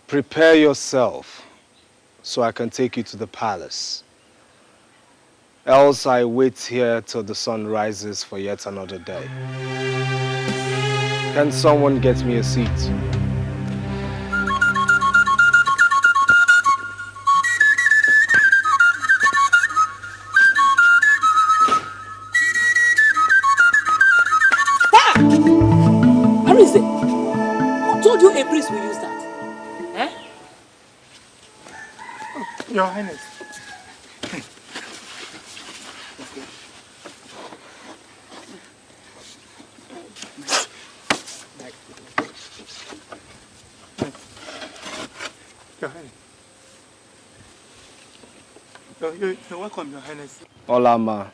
prepare yourself, so I can take you to the palace. Else I wait here till the sun rises for yet another day. Can someone get me a seat? Where is it? Who told you a priest will use that? Eh? Your Highness. Your Highness. You're welcome, Your Highness. Olama,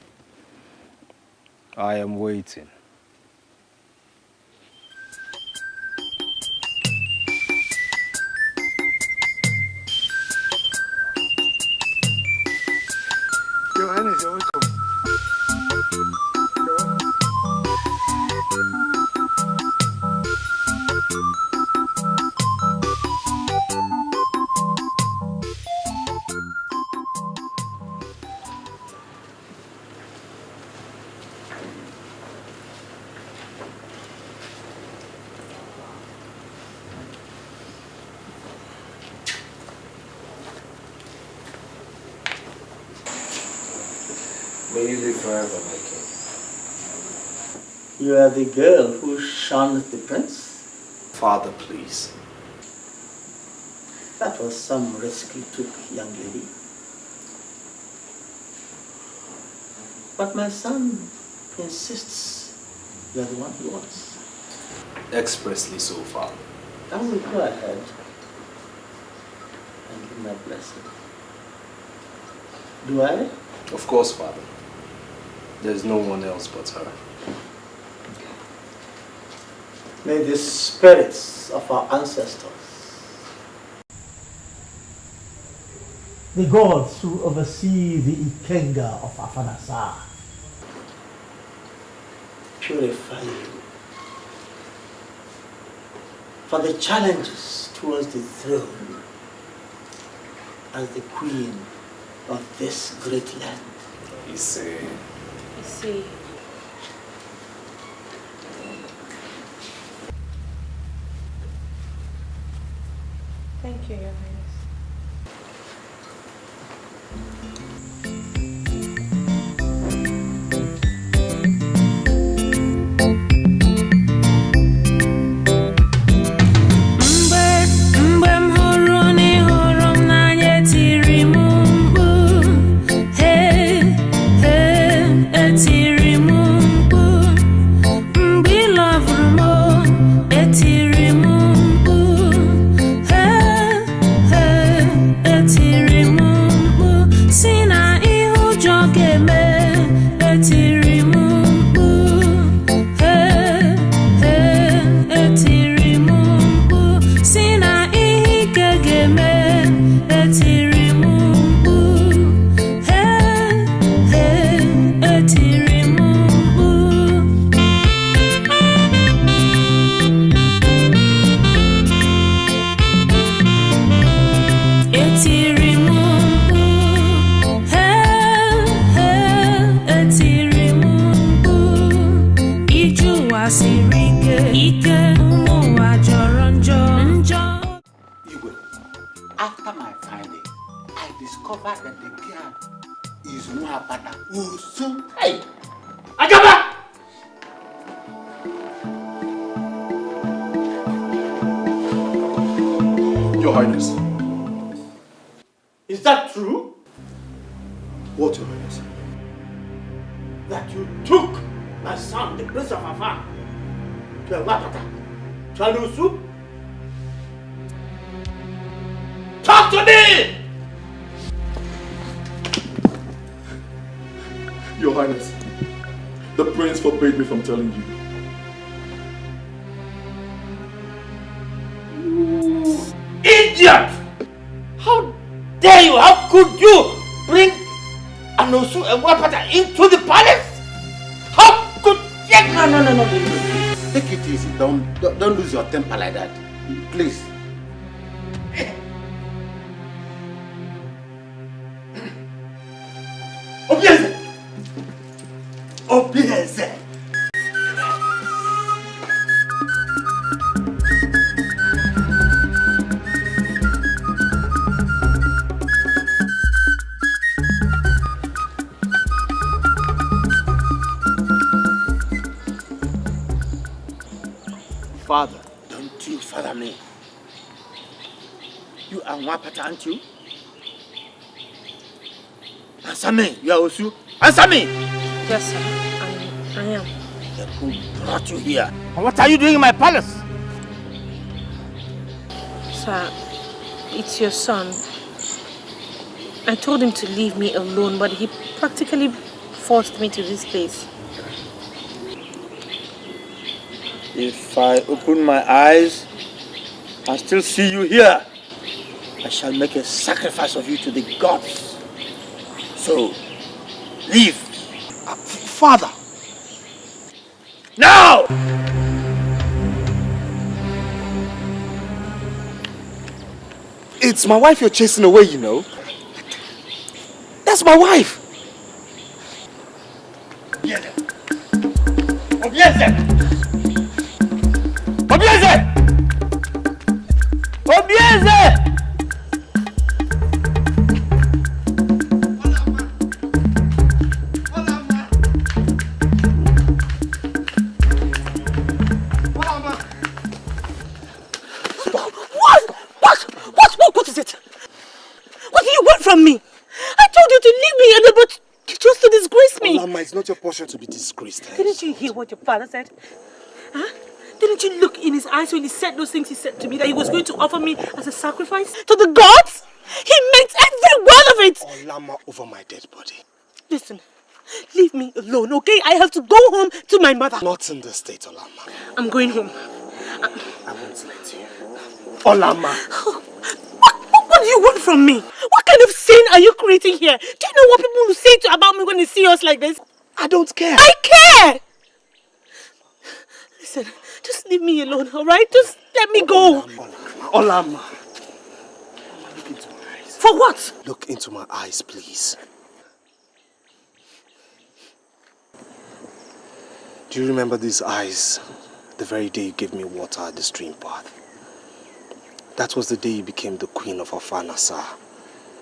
I am waiting. Your Highness, you're welcome. You're welcome. May you live forever, my king. You are the girl who shunned the prince? Father, please. That was some risk you took, young lady. But my son insists you are the one he wants. Expressly so, Father. I will go ahead and give my blessing. Do I? Of course, Father. There's no one else but her. May the spirits of our ancestors, the gods who oversee the Ikenga of Afanasa, purify you for the challenges towards the throne as the queen of this great land. You see. Thank you, Your Highness. After my finding, I discovered that the girl is Nwapata Usu. Hey! Agaba! Your Highness. Is that true? What, Your Highness? That you took my son, the Prince of Afar, to Nwapata, to Alusu? Talk to me! Your Highness, the prince forbade me from telling you. You idiot! How dare you? How could you bring Anosu and Nwapata into the palace? How could you? No. Take it easy. Don't lose your temper like that. Please. Obieze! Obieze! Father, don't you father me. You are Nwapata, aren't you? Answer me, you are Osu. Answer me! Yes, sir. I am. Then who brought you here? And what are you doing in my palace? Sir, it's your son. I told him to leave me alone, but he practically forced me to this place. If I open my eyes and still see you here, I shall make a sacrifice of you to the gods. So, leave. Father! Now! It's my wife you're chasing away, you know. That's my wife! Obieze! Obieze! Obieze! Obieze! What is it? What do you want from me? I told you to leave me, but you chose to disgrace me. Olama, it's not your portion to be disgraced. Didn't you hear what your father said? Huh? Didn't Didn't you look in his eyes when he said those things he said to me, that he was going to offer me as a sacrifice to the gods? He meant every word of it! Olama over my dead body. Listen, leave me alone, okay? I have to go home to my mother. Not in this state, Olama. I'm going home. I won't let you. Olama! What do you want from me? What kind of scene are you creating here? Do you know what people will say about me when they see us like this? I don't care. I care! Listen, just leave me alone, alright? Just let me go. Olama. Look into my eyes. For what? Look into my eyes, please. Do you remember these eyes the very day you gave me water at the stream path? That was the day you became the queen of Afanasa.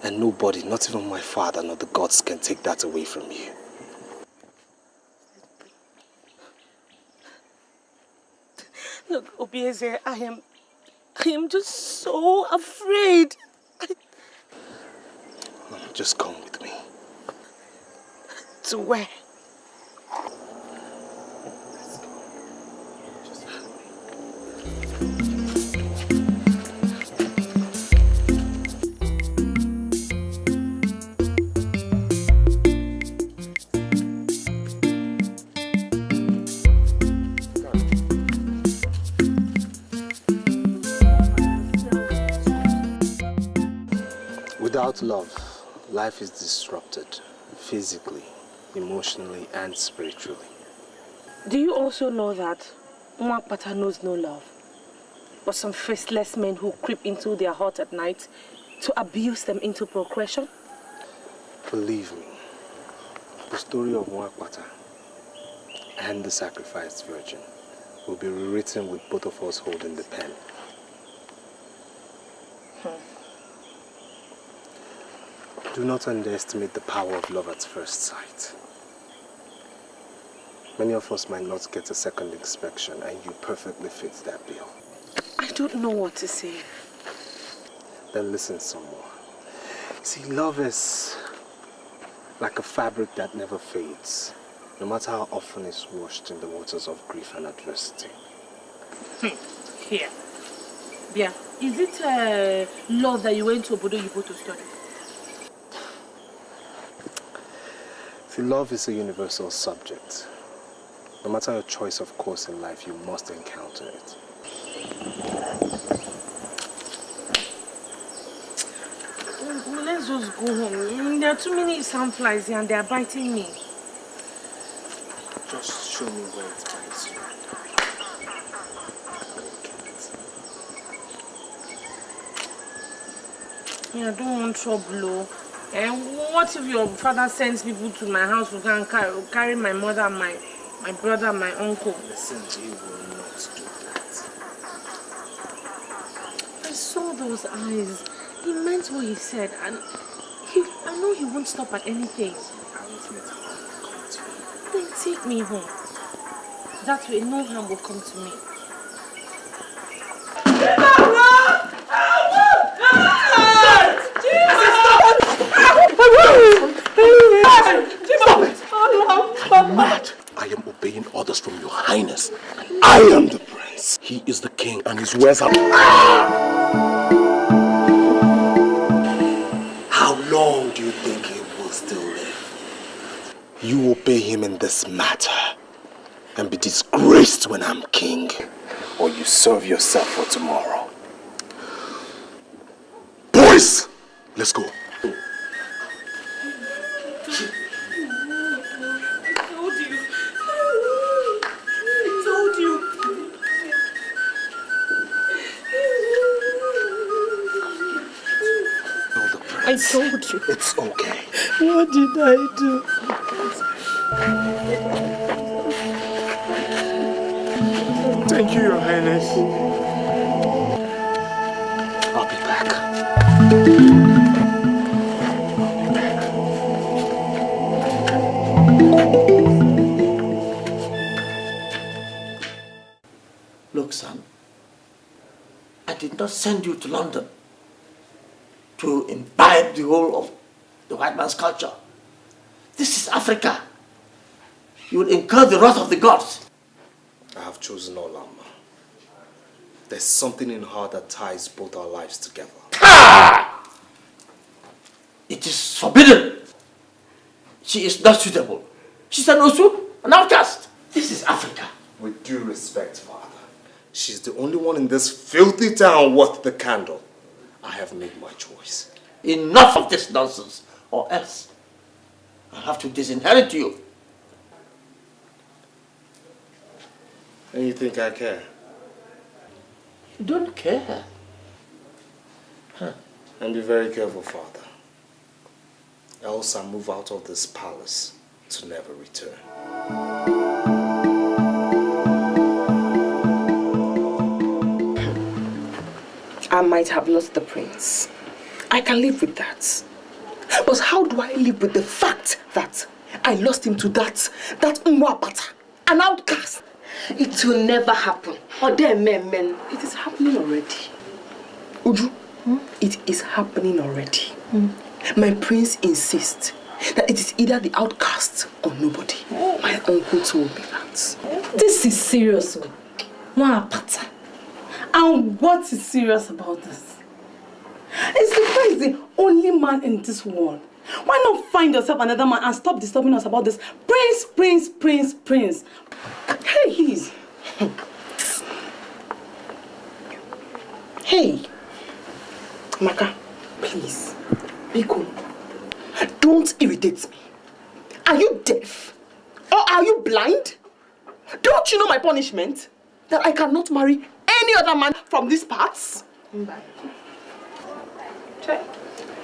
And nobody, not even my father nor the gods, can take that away from you. Look, Obieze, I am just so afraid. Just come with me. To where? Without love, life is disrupted, physically, emotionally, and spiritually. Do you also know that Umakpata knows no love, but some faceless men who creep into their heart at night to abuse them into procreation? Believe me, the story of Umakpata and the sacrificed virgin will be rewritten with both of us holding the pen. Do not underestimate the power of love at first sight. Many of us might not get a second inspection, and you perfectly fit that bill. I don't know what to say. Then listen some more. See, love is like a fabric that never fades, no matter how often it's washed in the waters of grief and adversity. Here. Yeah. Is it love that you went to Obodo Yibo to study? See, love is a universal subject. No matter your choice of course in life, you must encounter it. Let's just go home. There are too many sandflies here and they are biting me. Just show me where it bites you. I don't want trouble. And what if your father sends people to my house to go and carry my mother, my brother, my uncle? Listen, he will not do that. I saw those eyes. He meant what he said, and I know he won't stop at anything. I won't let harm come to you. Then take me home. That way, no harm will come to me. I'm mad. I am obeying orders from your highness. I am the prince. He is the king and his words are... How long do you think he will still live? You obey him in this matter and be disgraced when I'm king, or you serve yourself for tomorrow. Boys, let's go. I told you. It's okay. What did I do? Thank you, Your Highness. I'll be back. Look, son, I did not send you to London to imbibe the whole of the white man's culture. This is Africa. You will incur the wrath of the gods. I have chosen Olama. There's something in her that ties both our lives together. Ah! It is forbidden. She is not suitable. She's an osu, an outcast. This is Africa. With due respect, Father, she's the only one in this filthy town worth the candle. I have made my choice. Enough of this nonsense, or else I'll have to disinherit you. And you think I care? You don't care. Huh. And be very careful, Father. Else I move out of this palace to never return. I might have lost the prince. I can live with that. But how do I live with the fact that I lost him to that Mwapata, an outcast? It will never happen. Or there, men. It is happening already. Uju, it is happening already. My prince insists that it is either the outcast or nobody. My uncle told me that. This is serious. Mwapata. And what is serious about this? Is the prince the only man in this world? Why not find yourself another man and stop disturbing us about this prince? Hey, please. Hey, Maka, please, Biko, don't irritate me. Are you deaf? Or are you blind? Don't you know my punishment? That I cannot marry any other man from these parts?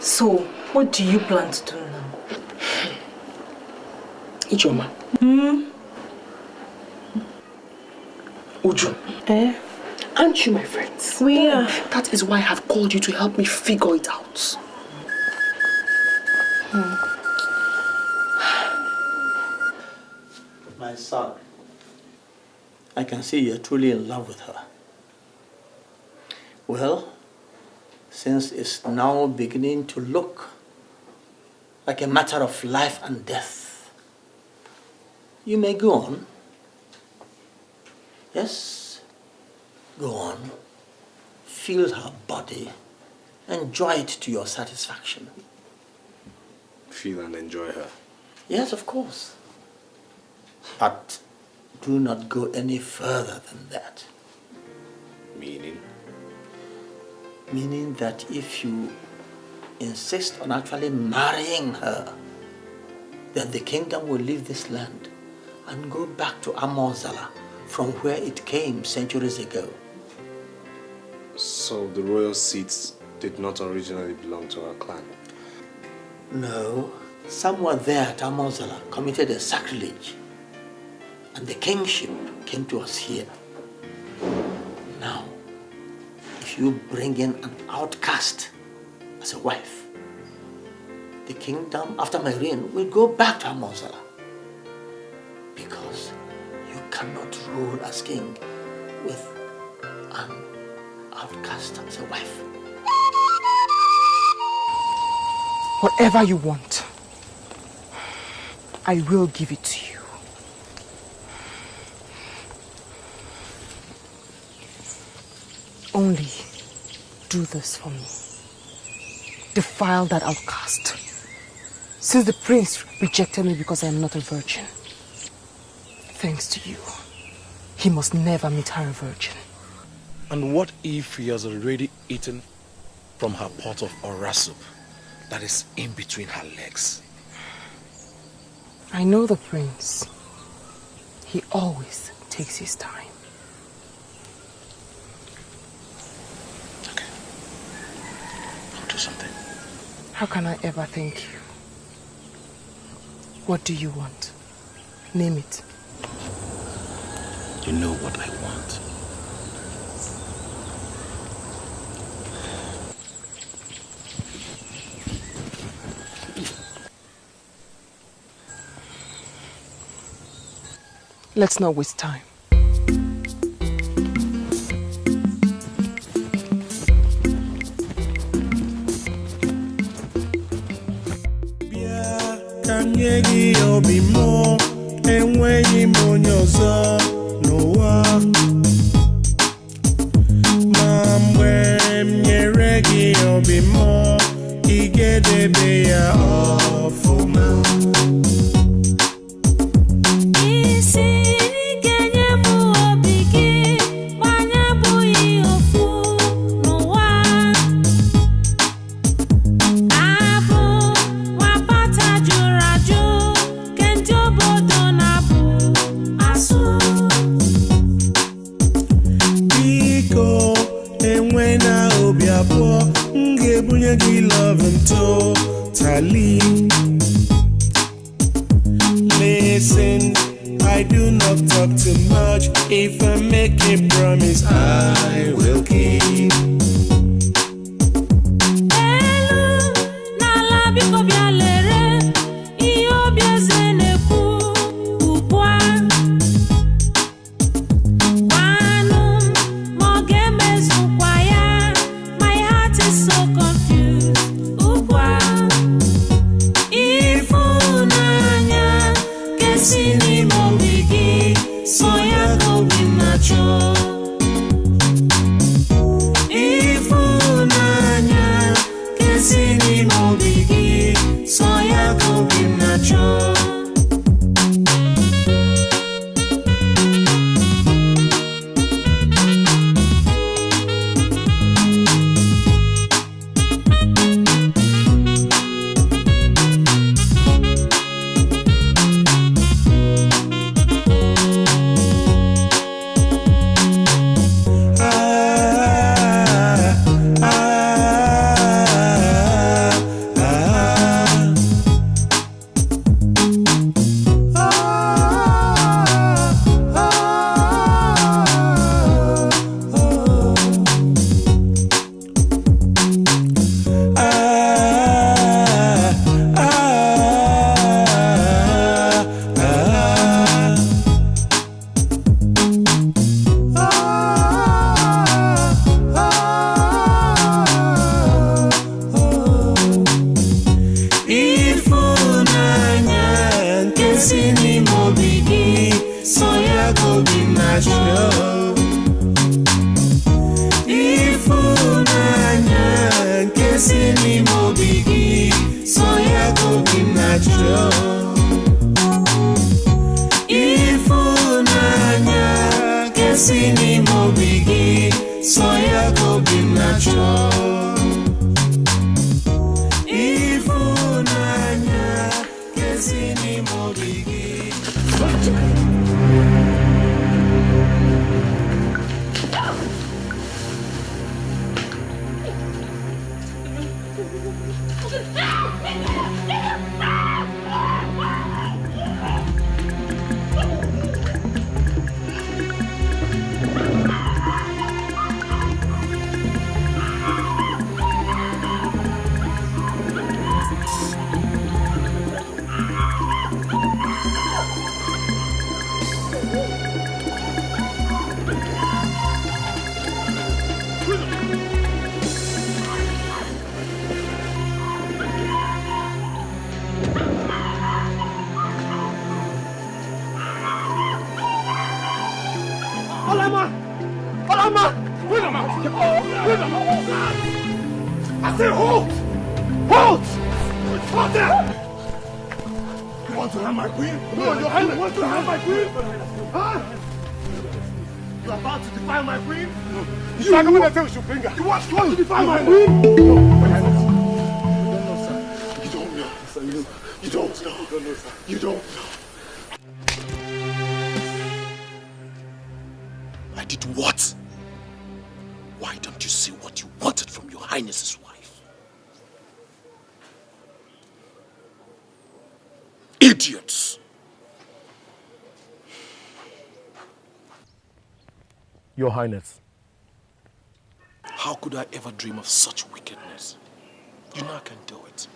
So, what do you plan to do now? Ijoma. Uju. Aren't you my friends? We are. That is why I have called you to help me figure it out. My son, I can see you're truly in love with her. Well, since it's now beginning to look like a matter of life and death, you may go on. Yes, go on. Feel her body. Enjoy it to your satisfaction. Feel and enjoy her. Yes, of course. But do not go any further than that. Meaning? Meaning that if you insist on actually marrying her, then the kingdom will leave this land and go back to Amozala, from where it came centuries ago. So the royal seats did not originally belong to our clan? No, someone there at Amozala committed a sacrilege, and the kingship came to us here. Now, if you bring in an outcast as a wife, the kingdom after my reign will go back to Amozala, because you cannot rule as king with an outcast as a wife. Whatever you want, I will give it to you. Only do this for me. Defile that outcast. Since the prince rejected me because I am not a virgin, thanks to you, he must never meet her a virgin. And what if he has already eaten from her pot of ora soup that is in between her legs? I know the prince. He always takes his time. Okay. I'll do something. How can I ever thank you? What do you want? Name it. You know what I want. Let's not waste time. Kanyegi obimo enweghị m onye ọzọ n'ụwa Nyegi love and totally. Listen, I do not talk too much. If I make a promise, I will keep. I did what? Why don't you see what you wanted from your Highness's wife? Idiots! Your Highness. How could I ever dream of such wickedness? You know I can do it.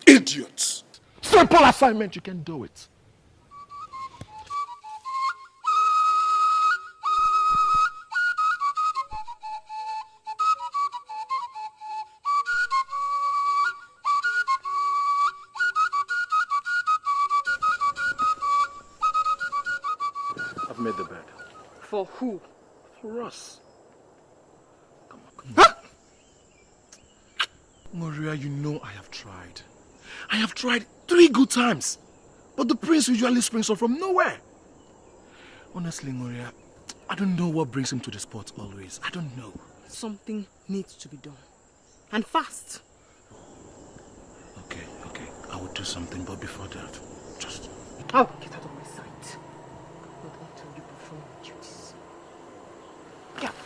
Idiots! Simple assignment, you can do it. I've made the bed. For who? For us. Come on. Huh? Maria, you know I have tried. I have tried 3 good times. But the prince usually springs up from nowhere. Honestly, Maria, I don't know what brings him to the spot always. I don't know. Something needs to be done. And fast. Okay. I will do something, but before that, just Oh, get out of my sight. Not until you perform your duties. Get out.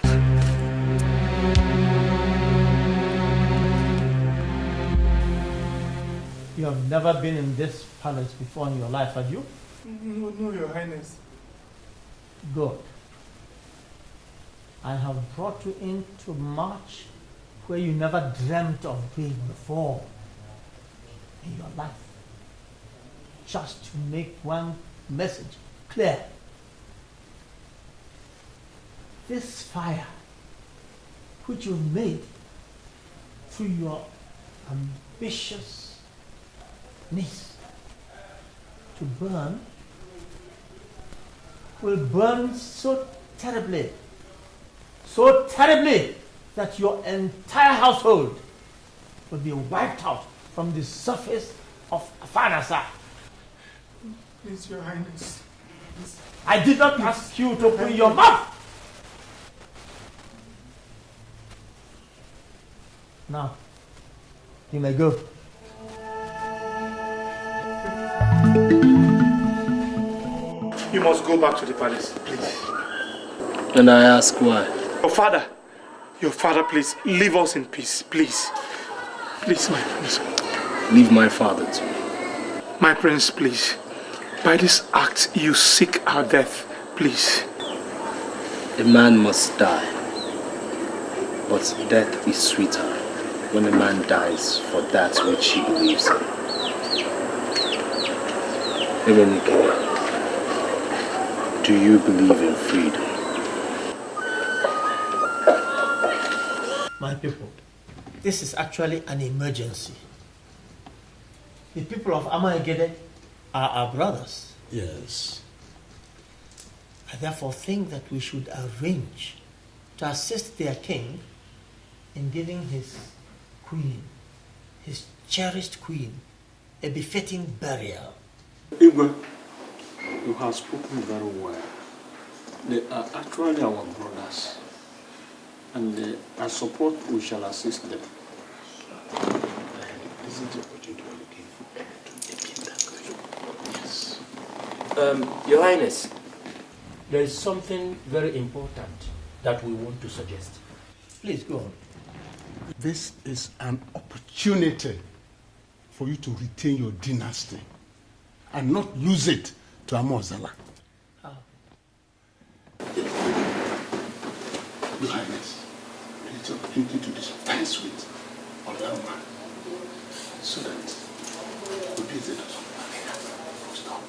You have never been in this palace before in your life, have you? No, Your Highness. Good. I have brought you into march where you never dreamt of being before in your life. Just to make one message clear. This fire which you made through your ambitious niece to burn will burn so terribly that your entire household will be wiped out from the surface of Afanasa. Please, Your Highness. Please. I did not ask you to open your mouth. Now, you may go. You must go back to the palace, please. And I ask why? Your father, please, leave us in peace, please. Please, my prince. Leave my father to me. My prince, please. By this act, you seek our death, please. A man must die. But death is sweeter when a man dies for that which he believes in. Ebenike, do you believe in freedom? My people, this is actually an emergency. The people of Amayagede are our brothers. Yes. I therefore think that we should arrange to assist their king in giving his queen, his cherished queen, a befitting burial. Igwe, you have spoken very well. They are actually our brothers, and I support we shall assist them. Isn't it what you are looking for? Yes. Your Highness, there is something very important that we want to suggest. Please go on. This is an opportunity for you to retain your dynasty and not lose it to Amozala. How? Your Highness, it's an opportunity to dispense with of that man so that we please it us. Stop.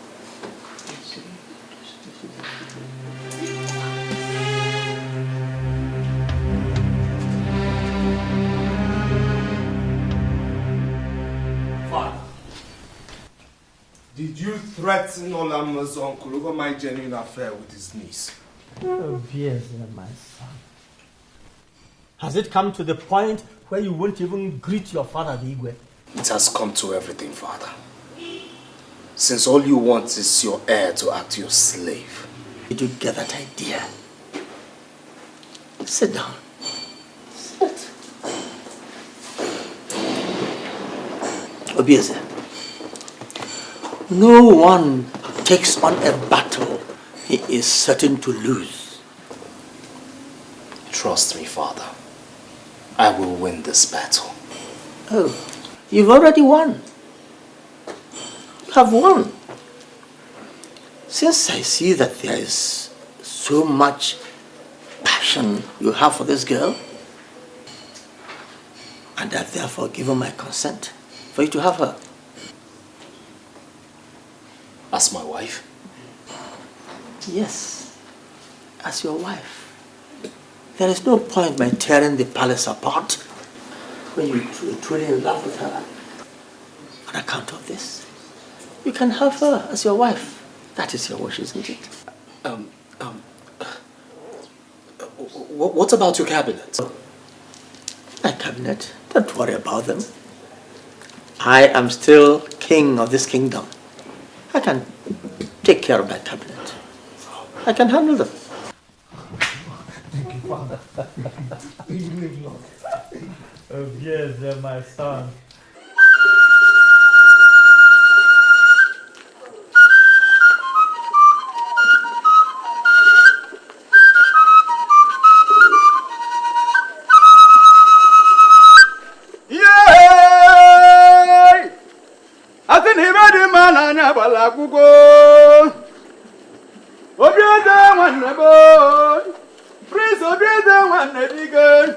Father, did you threaten Olama's uncle over my genuine affair with his niece? Oh, yes, my son. Has it come to the point where you won't even greet your father, the Igwe? It has come to everything, Father. Since all you want is your heir to act your slave. Did you get that idea? Sit down. Sit. Obieze, no one takes on a battle he is certain to lose. Trust me, Father. I will win this battle. Oh, you've already won. You have won. Since I see that there is so much passion you have for this girl, and I've therefore given my consent for you to have her. As my wife? Yes, as your wife. There is no point by tearing the palace apart when you're truly in love with her. On account of this, you can have her as your wife. That is your wish, isn't it? What about your cabinet? My cabinet? Don't worry about them. I am still king of this kingdom. I can take care of my cabinet. I can handle them. Thank you, Father. You live long. Oh, yes, my son. Wanya Balakuko. Obiada one nebo. Prince Obiada one nebigan.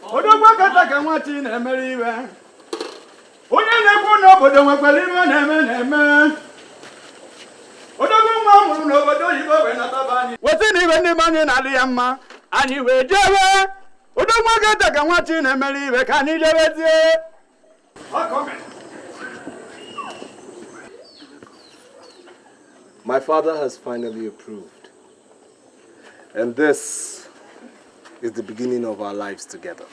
Odogwa kataka nwati na emeriwe. Onye na-ekwu n'obodo nwekwara iwe na-eme. Odogwu nwa mụrụ n'obodo oyibo wee nataba anyị. Weta na iwe ndị anyị na-adị ya mma. Anyị wee jewe. Odogwu kataka nwati na emeriwe ka anyị jewezie. My father has finally approved. And this is the beginning of our lives together.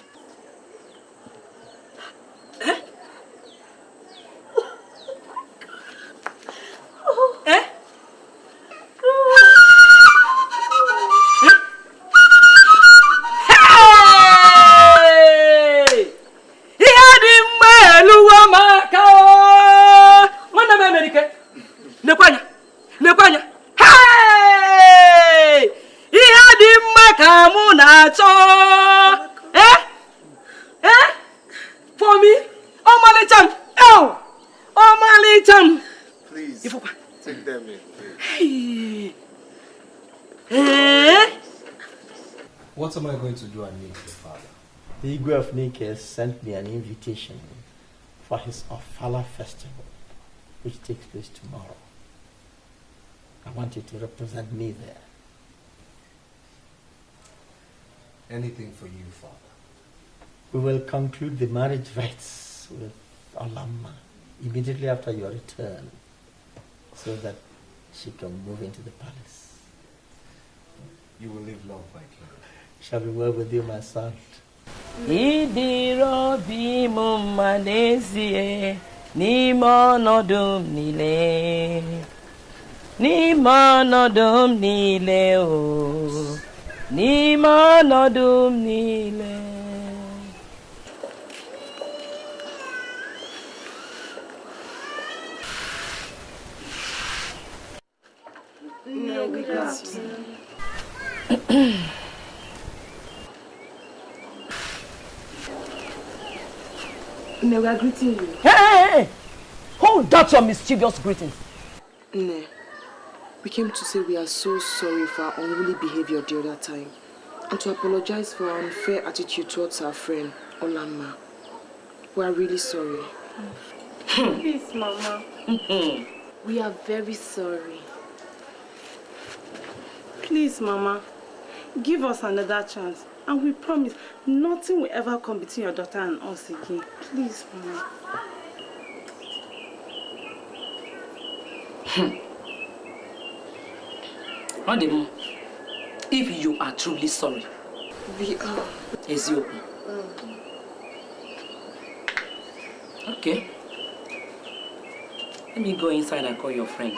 What am I going to do at Nike, father? The Igwe of Nike sent me an invitation for his Ofala festival, which takes place tomorrow. I want you to represent me there. Anything for you, father. We will conclude the marriage rites with Olamma immediately after your return, so that she can move into the palace. You will live long, my king. Shall be well with you, my son. Idirobi mumanezie nimonodum nile o nimonodum nile. No, we got you. No, we are greeting you. Hey! Hold that your mischievous greetings. Ne, we came to say we are so sorry for our unruly behavior the other time and to apologize for our unfair attitude towards our friend, Olamma. We are really sorry. Please, Mama. We are very sorry. Please, Mama. Give us another chance. And we promise nothing will ever come between your daughter and us again. Please, Mama. Madam, if you are truly sorry, we are. Is you? Okay. Let me go inside and call your friend.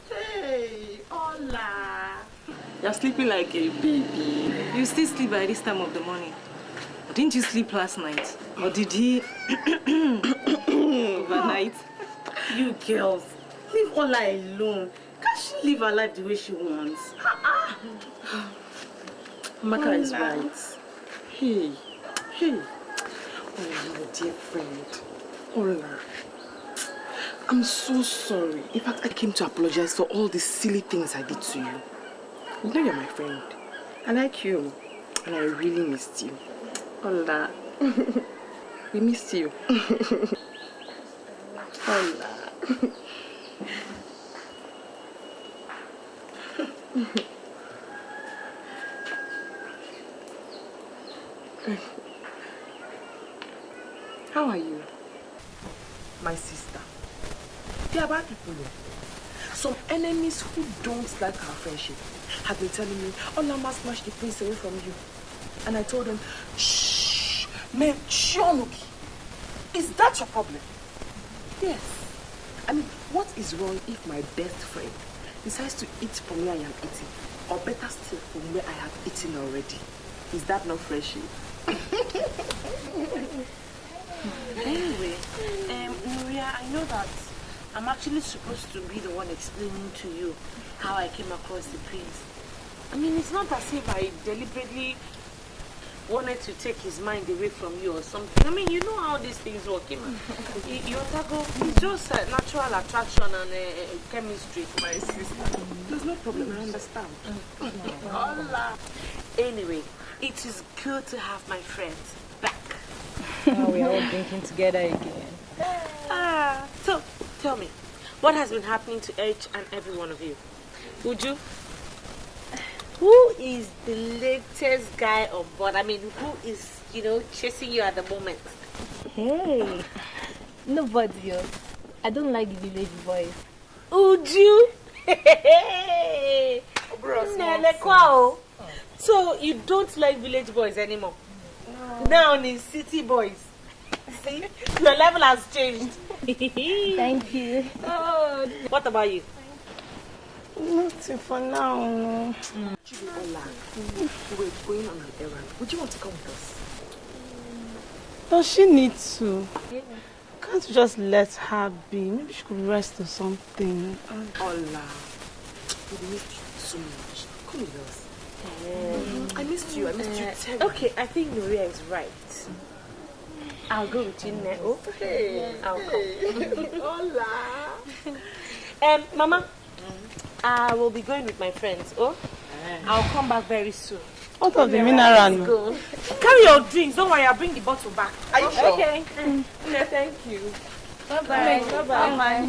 Hey, hola. You're sleeping like a baby. You still sleep by this time of the morning. Didn't you sleep last night? Or did he overnight? You girls, leave Ola alone. Can't she live her life the way she wants? Maka is right. Hey. Oh, my dear friend. Ola. I'm so sorry. In fact, I came to apologize for all the silly things I did to you. You know you're my friend. I like you. And I really missed you. Ola. We missed you. Ola. How are you? My sister. They are bad people. Some enemies who don't like our friendship have been telling me, Olamma snatched the prince away from you. And I told them, shh, me Shionuki. Is that your problem? Yes. I mean, what is wrong if my best friend decides to eat from where I am eating, or better still, from where I have eaten already. Is that not freshy? Anyway, Nuria, I know that I'm actually supposed to be the one explaining to you how I came across the prince. I mean, it's not as if I deliberately wanted to take his mind away from you or something. I mean, you know how these things work. Your taco is just a natural attraction and chemistry. My sister. There's no problem, I understand. Hola. Anyway, it is good to have my friends back. Now we are all drinking together again. So, tell me, what has been happening to each and every one of you? Would you? Who is the latest guy on board? I mean, who is, chasing you at the moment? Hey, nobody else. I don't like village boys. Would you? Hey, so you don't like village boys anymore? No. Now it's city boys. See, your level has changed. Thank you. Oh, what about you? Nothing for now. Ola, we're going on an errand. Would you want to come with us? Does she need to? Can't you just let her be? Maybe she could rest or something. Ola, we missed you so much. Come with us. I missed you. I missed you terribly. Okay, I think Nuria is right. I'll go with you now. Okay, I'll come. Hola. Mama, I will be going with my friends. Oh, I'll come back very soon. What of the mineral? Go. Carry your drinks. Don't worry, I'll bring the bottle back. Are you sure? Okay. No, thank you. Bye-bye. Bye-bye.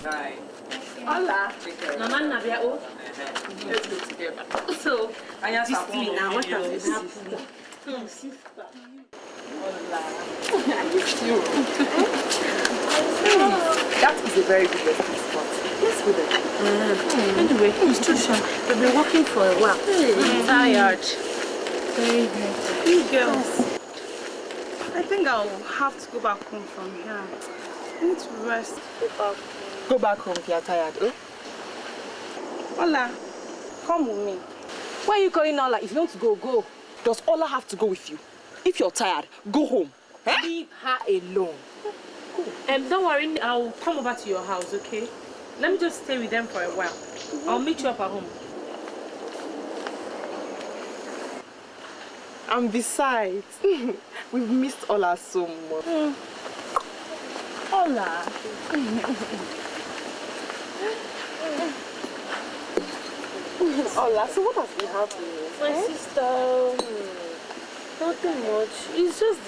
Bye. Hola. Mama Nabia. Oh. Let's go together. So, this thing now, what has been happening? Sister. Hola. I missed you. That is a very good resting spot. Let's go there. Anyway, instruction. We've been working for a while. Tired. Very good. You girls. I think I'll have to go back home from here. I need to rest. Go back home if you're tired, eh? Ola, come with me. Why are you calling Ola? If you want to go, go. Does Ola have to go with you? If you're tired, go home. Eh? Leave her alone. Don't worry, I'll come over to your house, okay? Let me just stay with them for a while. I'll meet you up at home. And besides, we've missed Ola so much. Ola. Ola, so what has been happening? My sister, nothing much. It's just...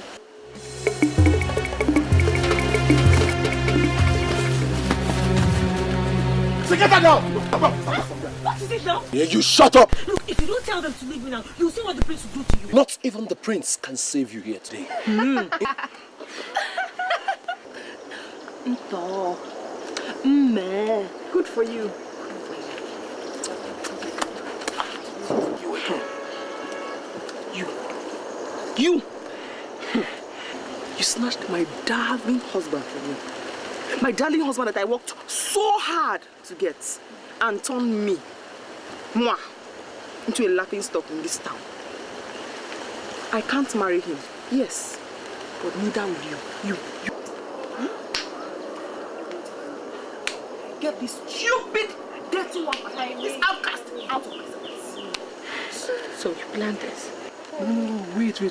So get her down! What is it now? Yeah, you shut up! Look, if you don't tell them to leave me now, you'll see what the prince will do to you. Not even the prince can save you here today. Good for you. You snatched my darling husband from me. My darling husband that I worked so hard to get and turned me, moi, into a laughing stock in this town. I can't marry him, yes, but neither will you. Get this stupid, dirty one, this outcast out of my sight. So you planned this? No, wait.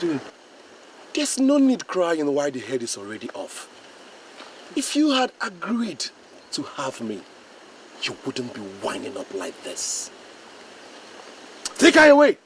There's no need crying while the head is already off. If you had agreed to have me, you wouldn't be winding up like this. Take her away!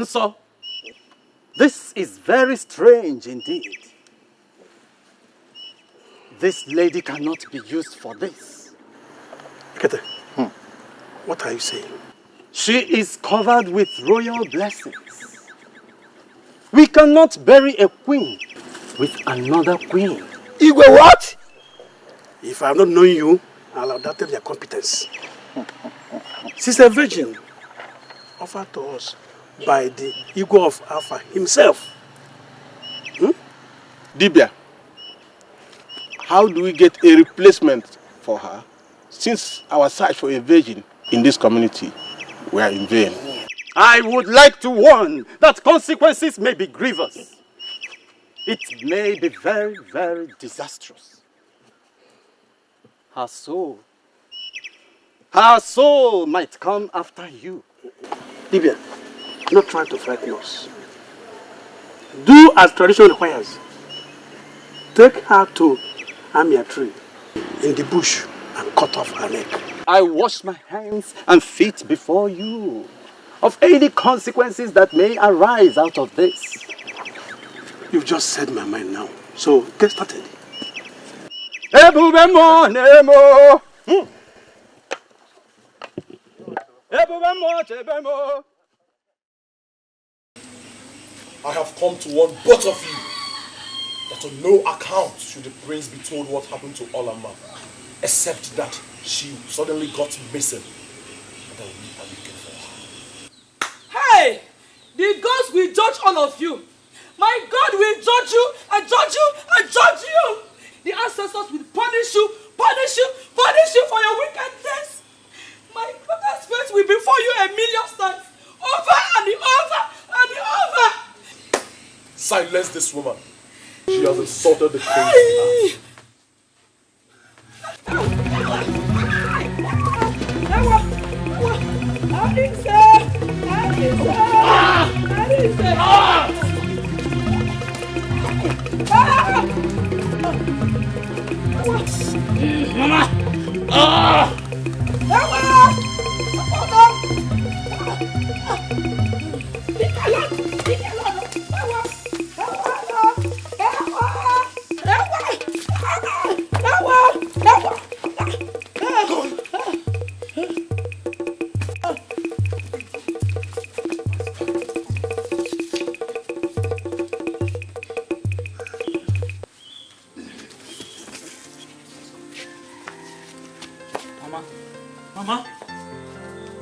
So, this is very strange indeed. This lady cannot be used for this. Ikete, what are you saying? She is covered with royal blessings. We cannot bury a queen with another queen. Igwe, what? If I have not known you, I'll have doubted your competence. She's a virgin offered to us by the Igwe of Alpha himself. Dibia, how do we get a replacement for her since our search for a virgin in this community were in vain? I would like to warn that consequences may be grievous. It may be very, very disastrous. Her soul might come after you. Dibia, do not try to frighten us. Do as tradition requires. Take her to Amia tree in the bush and cut off her neck. I wash my hands and feet before you of any consequences that may arise out of this. You've just said my mind now, so get started. Ebubemo nemo. I have come to warn both of you that on no account should the prince be told what happened to Olama, except that she suddenly got missing and that we are looking for her. Hey! The gods will judge all of you. My God will judge you and judge you and judge you. The ancestors will punish you for your wickedness. My father's face will be for you 1,000,000 times. Over and over and over. Silence this woman. She has insulted the king.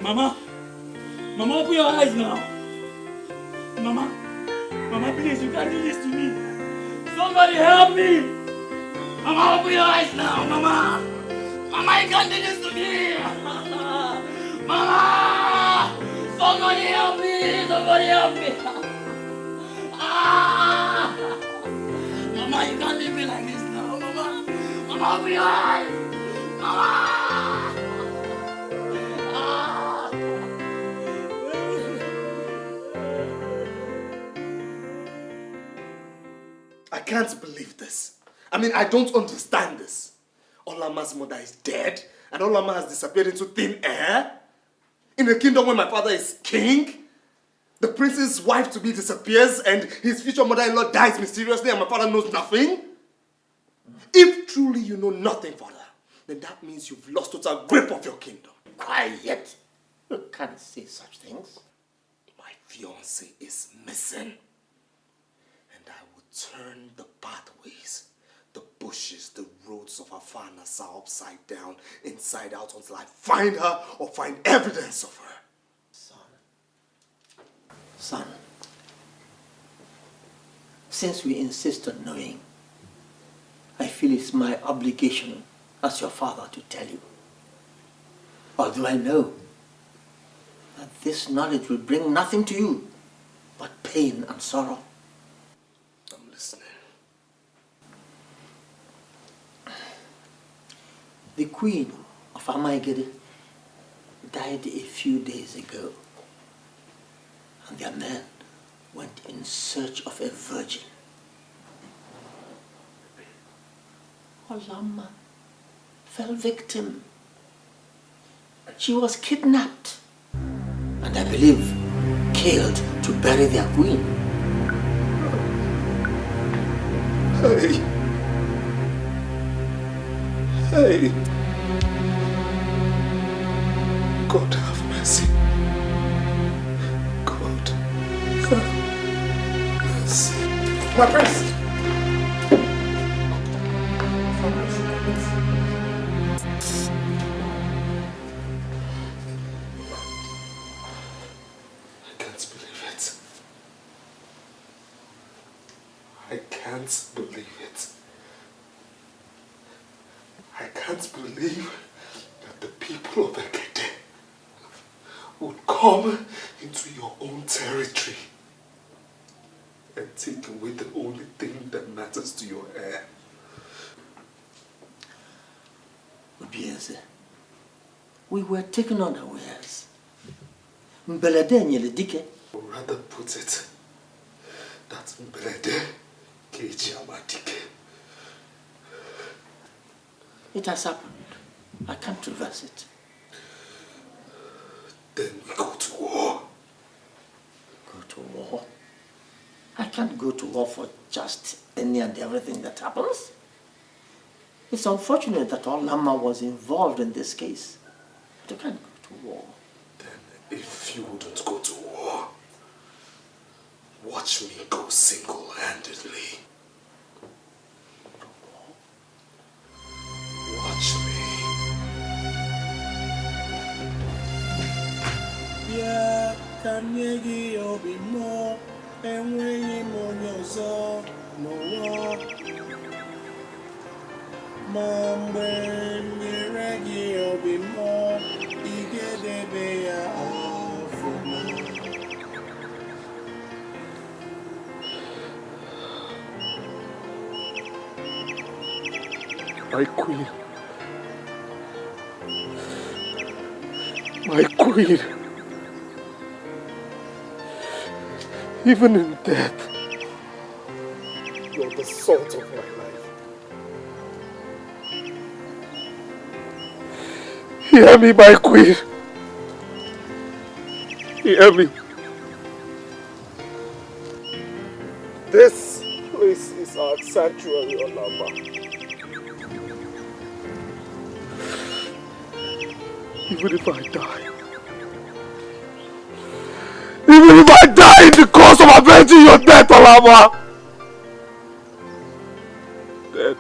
Mama! Mama, open your eyes now. Mama, please, you can't do this to me. Somebody help me. Mama, open your eyes now, Mama, you can't do this to me. Mama, somebody help me. Mama, you can't leave me like this now, Mama, open your eyes. Mama. I can't believe this. I mean, I don't understand this. Olama's mother is dead, and Olama has disappeared into thin air? In a kingdom where my father is king? The prince's wife-to-be disappears, and his future mother-in-law dies mysteriously, and my father knows nothing? If truly you know nothing, father, then that means you've lost total grip of your kingdom. Quiet. You can't say such things. My fiancé is missing. Turn the pathways, the bushes, the roads of Afanasa upside down, inside out until I find her or find evidence of her. Son, since we insist on knowing, I feel it's my obligation as your father to tell you. Although I know that this knowledge will bring nothing to you but pain and sorrow. The queen of Amaigede died a few days ago, and their men went in search of a virgin. Olama fell victim. She was kidnapped, and I believe killed to bury their queen. Hey. Hey! God have mercy. God have mercy. My prince! I can't believe it. I can't believe it. I can't believe that the people of Ekete would come into your own territory and take away the only thing that matters to your heir. Obieze, we were taken unawares. Mbelede nyele dike. Or rather put it, that Mbelede keji amadike. It has happened. I can't reverse it. Then we go to war. Go to war? I can't go to war for just any and everything that happens. It's unfortunate that Olama was involved in this case. But I can't go to war. Then if you wouldn't go to war, watch me go single-handedly. Watch me. Yeah, can you give obi mo? Enweghị m onye ọzọ n'ụwa. Ma mgbe m nyere gị obi mo, ị ga-edebe ya ọfụma. My queen. My queen. Even in death, you're the salt of my life. Hear me, my queen. Hear me. This place is our sanctuary, Olama. Even if I die, even if I die in the course of avenging your death, Olama, then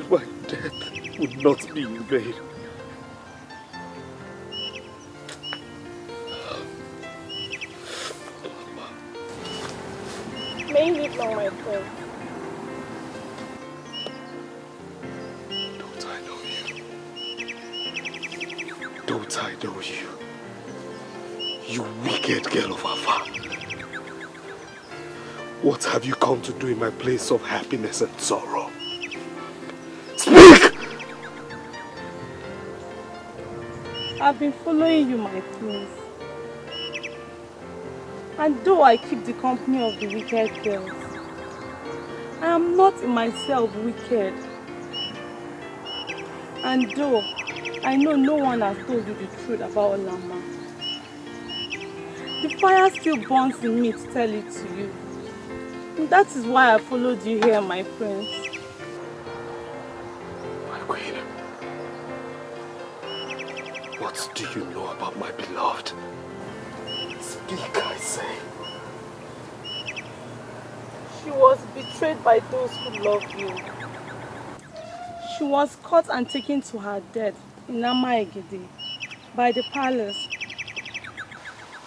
my death would not be in vain. May you live long, my friend. Don't I know you? Don't I know you? You wicked girl of Afa. What have you come to do in my place of happiness and sorrow? Speak! I've been following you, my prince. And though I keep the company of the wicked girls, I am not in myself wicked. And though I know no one has told you the truth about Olama, the fire still burns in me to tell it to you. And that is why I followed you here, my prince. My queen, what do you know about my beloved? Speak, I say. She was betrayed by those who love you. She was caught and taken to her death in Amaegede by the palace.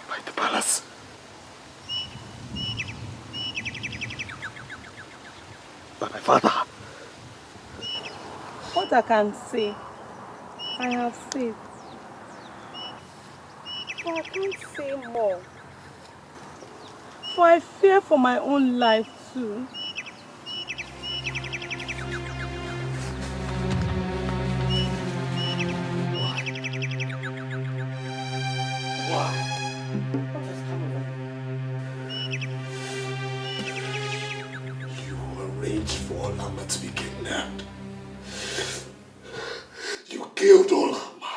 By the palace? By my father? What I can say, I have said. But I can't say more. For I fear for my own life too. Why? You arranged for Olama to be kidnapped. You killed Olama.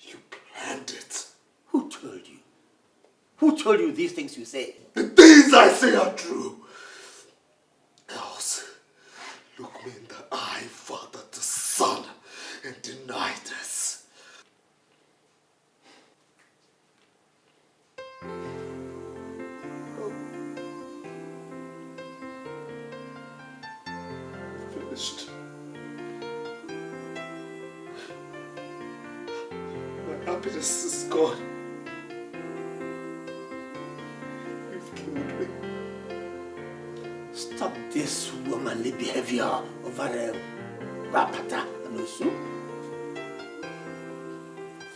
You planned it. Who told you? Who told you these things you say? The things I say are true. Else finished. My happiness is gone. You've killed me. Stop this womanly behavior over a rapata and also.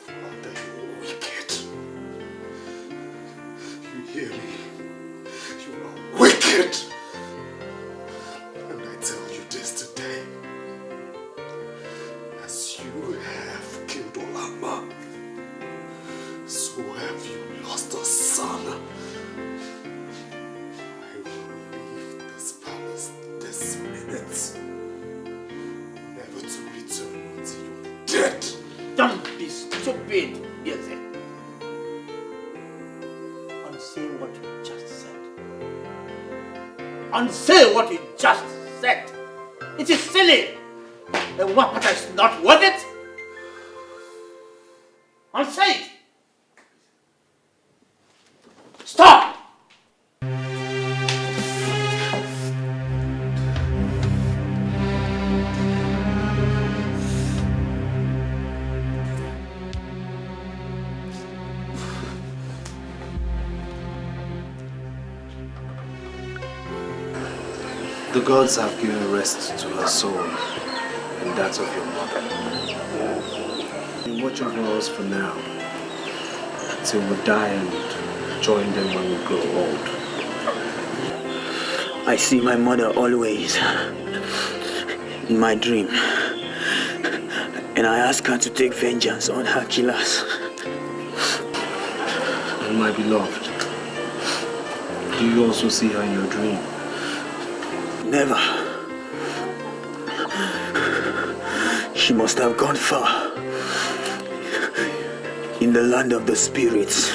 Father, you're wicked. You hear me? You are wicked. And I tell you this today. As you have killed Olama, so have you lost a son. I will leave this palace this minute, never to return until you're dead. Don't be stupid, yes. Unsay what you just said. Unsay what you just said. It is silly. And Wapata is not worth it. Unsay it. Stop! The gods have given rest to her soul and that of your mother. And watch over us for now, till we die and join them when we grow old. I see my mother always in my dream, and I ask her to take vengeance on her killers. And my beloved, do you also see her in your dream? Never. She must have gone far in the land of the spirits.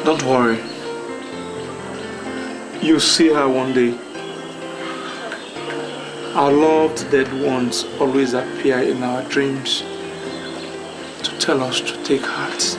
Don't worry. You'll see her one day. Our loved dead ones always appear in our dreams to tell us to take heart.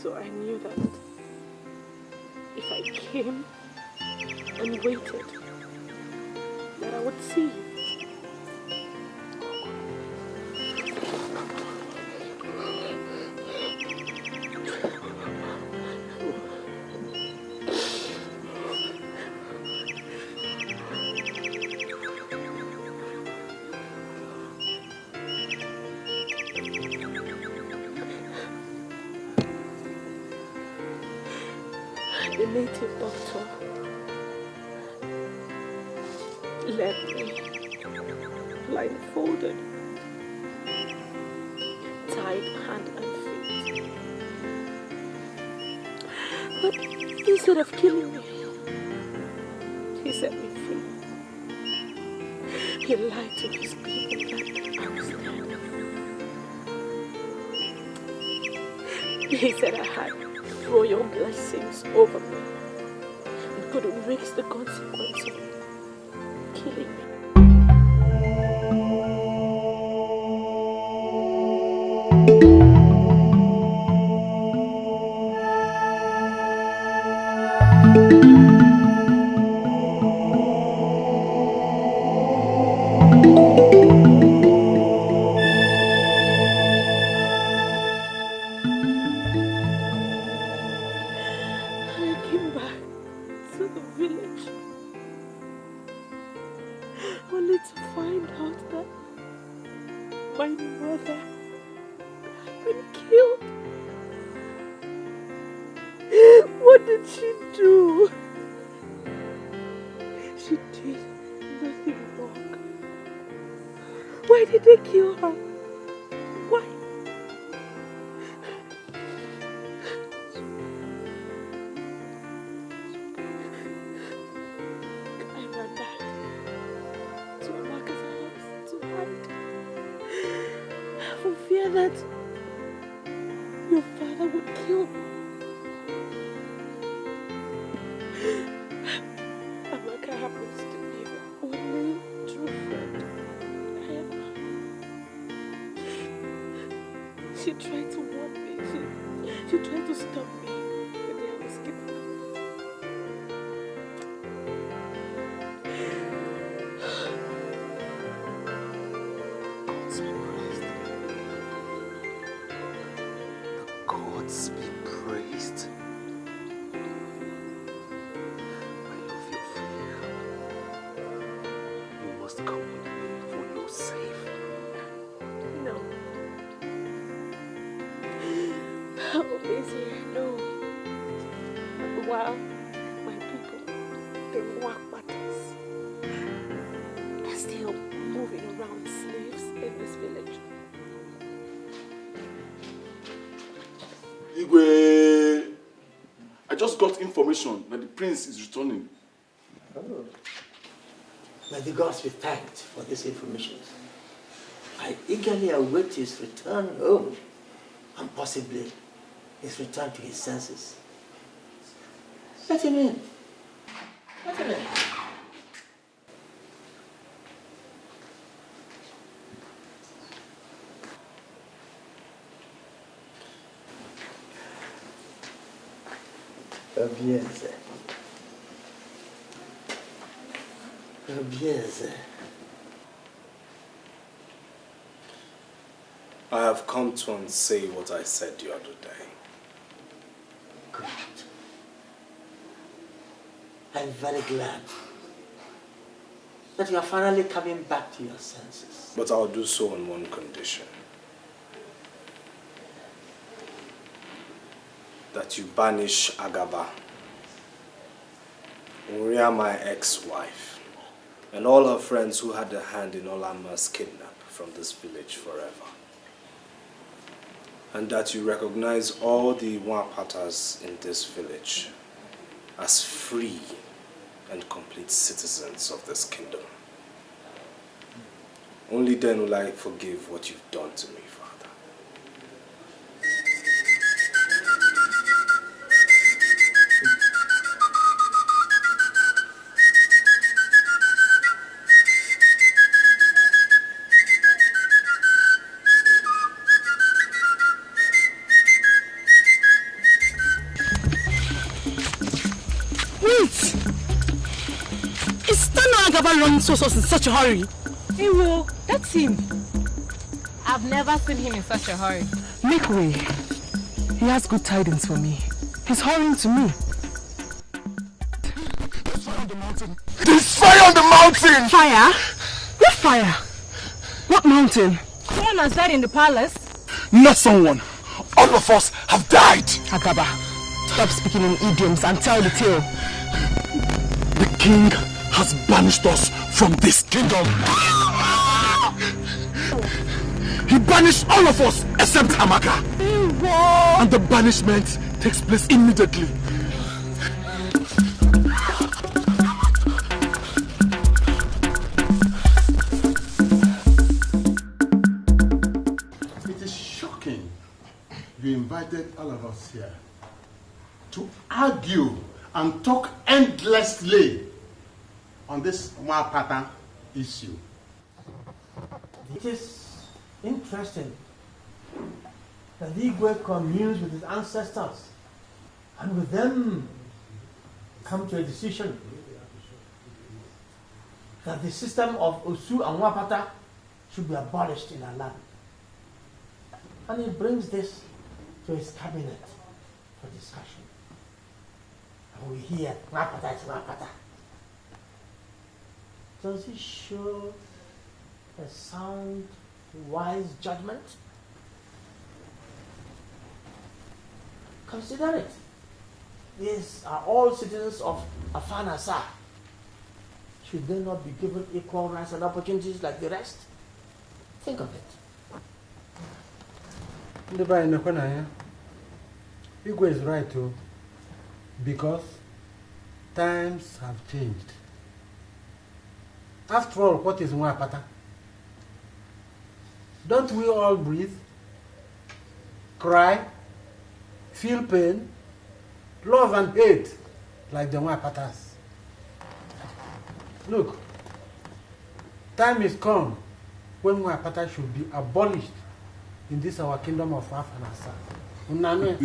So I knew that if I came and waited, that I would see you. The native doctor left me blindfolded, tied hand and feet. But instead of killing me, he set me free. He lied to his people that I was dead. He said I had royal blessings over me and couldn't risk the consequence of killing me. did they kill her? Why? I ran back to Amaka's house to hide. For fear that your father would kill me. Amaka happens to be the only true friend I ever had. She tried to warn me. She tried to stop me the day I was kidnapped. Gods be praised. I love your freedom. You must come with me for your safe. No. Oh, Izzy, no. While my people, the Wakwatas, are still moving around slaves in this village. Igwe, I just got information that the prince is returning. Oh. May the gods be thanked for this information. I eagerly await his return home and possibly his return to his senses. Let him in. Let him in. Bien, I have come to unsay what I said the other day. Good. I'm very glad that you are finally coming back to your senses. But I'll do so on one condition. That you banish Agaba, Uria, my ex-wife, and all her friends who had a hand in Olama's kidnap from this village forever. And that you recognize all the Wapatas in this village as free and complete citizens of this kingdom. Only then will I forgive what you've done to me, Father. Running so in such a hurry. Hey, Will, that's him. I've never seen him in such a hurry. Make way. He has good tidings for me. He's hurrying to me. There's fire on the mountain. There's fire on the mountain! Fire? What fire? What mountain? Someone has died in the palace. Not someone. All of us have died. Agaba, stop speaking in idioms and tell the tale. The king has banished us from this kingdom. He banished all of us except Amaka. And the banishment takes place immediately. It is shocking you invited all of us here to argue and talk endlessly on this Wapata issue. It is interesting that Igwe communes with his ancestors and with them come to a decision that the system of Osu and Wapata should be abolished in our land. And he brings this to his cabinet for discussion. And we hear Wapata is Wapata. Does he show a sound, wise judgment? Consider it. These are all citizens of Afanasa. Should they not be given equal rights and opportunities like the rest? Think of it. Igwe is right too, because times have changed. After all, what is Nwapata? Don't we all breathe, cry, feel pain, love and hate like the Nwapatas? Look, time is come when Nwapata should be abolished in this our kingdom of Afanasa. Unanwe.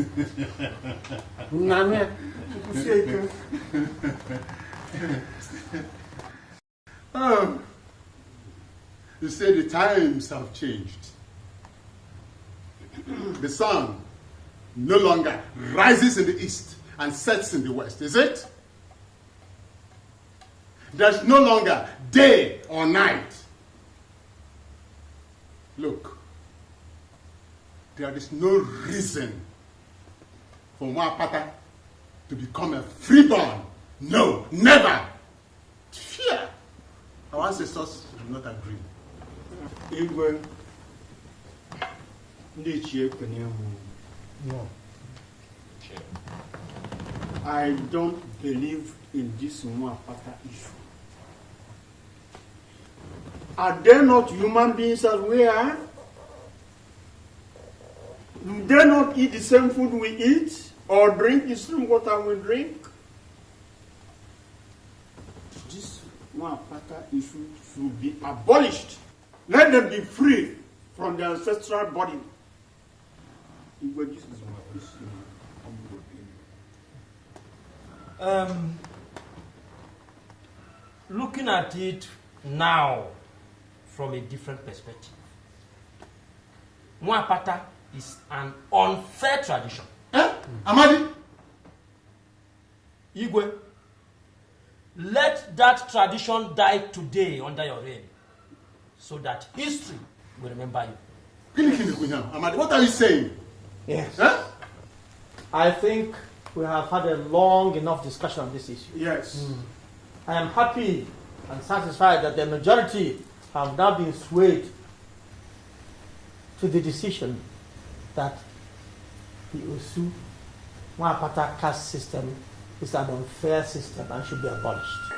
Oh, you say the times have changed. The sun no longer rises in the east and sets in the west, is it? There's no longer day or night. Look, there is no reason for Nwapata to become a freeborn. No, never. Fear. Our ancestors do not agree. Igwe, no. I don't believe in this Nwapata issue. Are they not human beings as we are? Do they not eat the same food we eat? Or drink the same water we drink? This Nwapata issue should be abolished. Let them be free from their ancestral body. This is my opinion. Looking at it now from a different perspective, Nwapata is an unfair tradition. Amadi? Igwe, let that tradition die today under your reign, so that history will remember you. Amadi, what are you saying? Yes. Huh? I think we have had a long enough discussion on this issue. Yes. I am happy and satisfied that the majority have now been swayed to the decision that the Osu Nwapata caste system is an unfair system and should be abolished.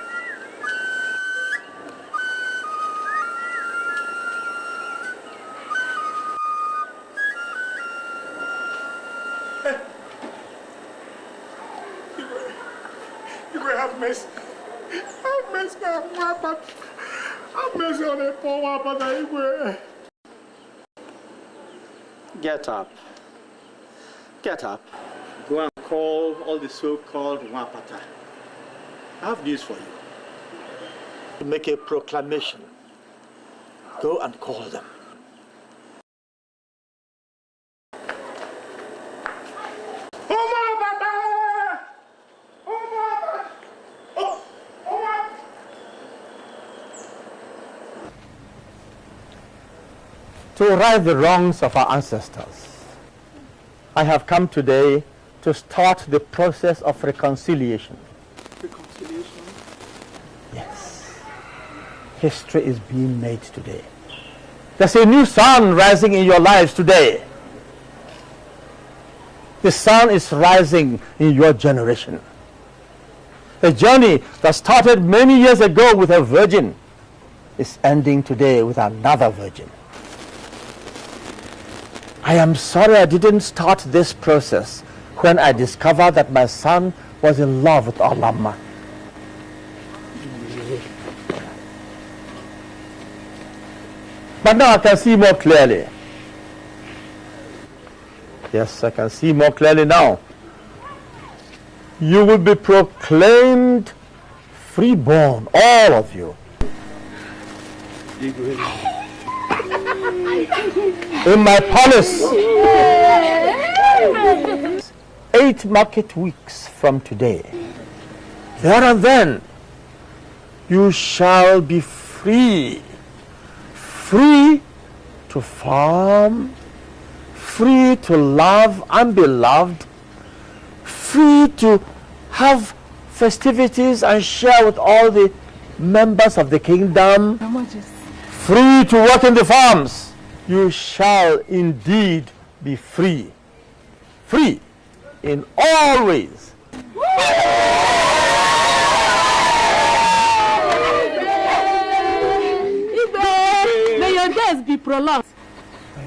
You will have mercy. Have mercy on Nwapata. Have mercy on the poor Nwapata. Get up. Get up. Go and call all the so-called Nwapata. I have news for you. To make a proclamation. Go and call them. To right the wrongs of our ancestors, I have come today to start the process of reconciliation. Reconciliation? Yes. History is being made today. There's a new sun rising in your lives today. The sun is rising in your generation. A journey that started many years ago with a virgin is ending today with another virgin. I am sorry I didn't start this process when I discovered that my son was in love with Olama. But now I can see more clearly. Yes, I can see more clearly now. You will be proclaimed freeborn, all of you. In my palace, 8 market weeks from today, there and then, you shall be free. Free to farm, free to love and be loved, free to have festivities and share with all the members of the kingdom, free to work in the farms, you shall indeed be free. Free in all ways. May your days be prolonged.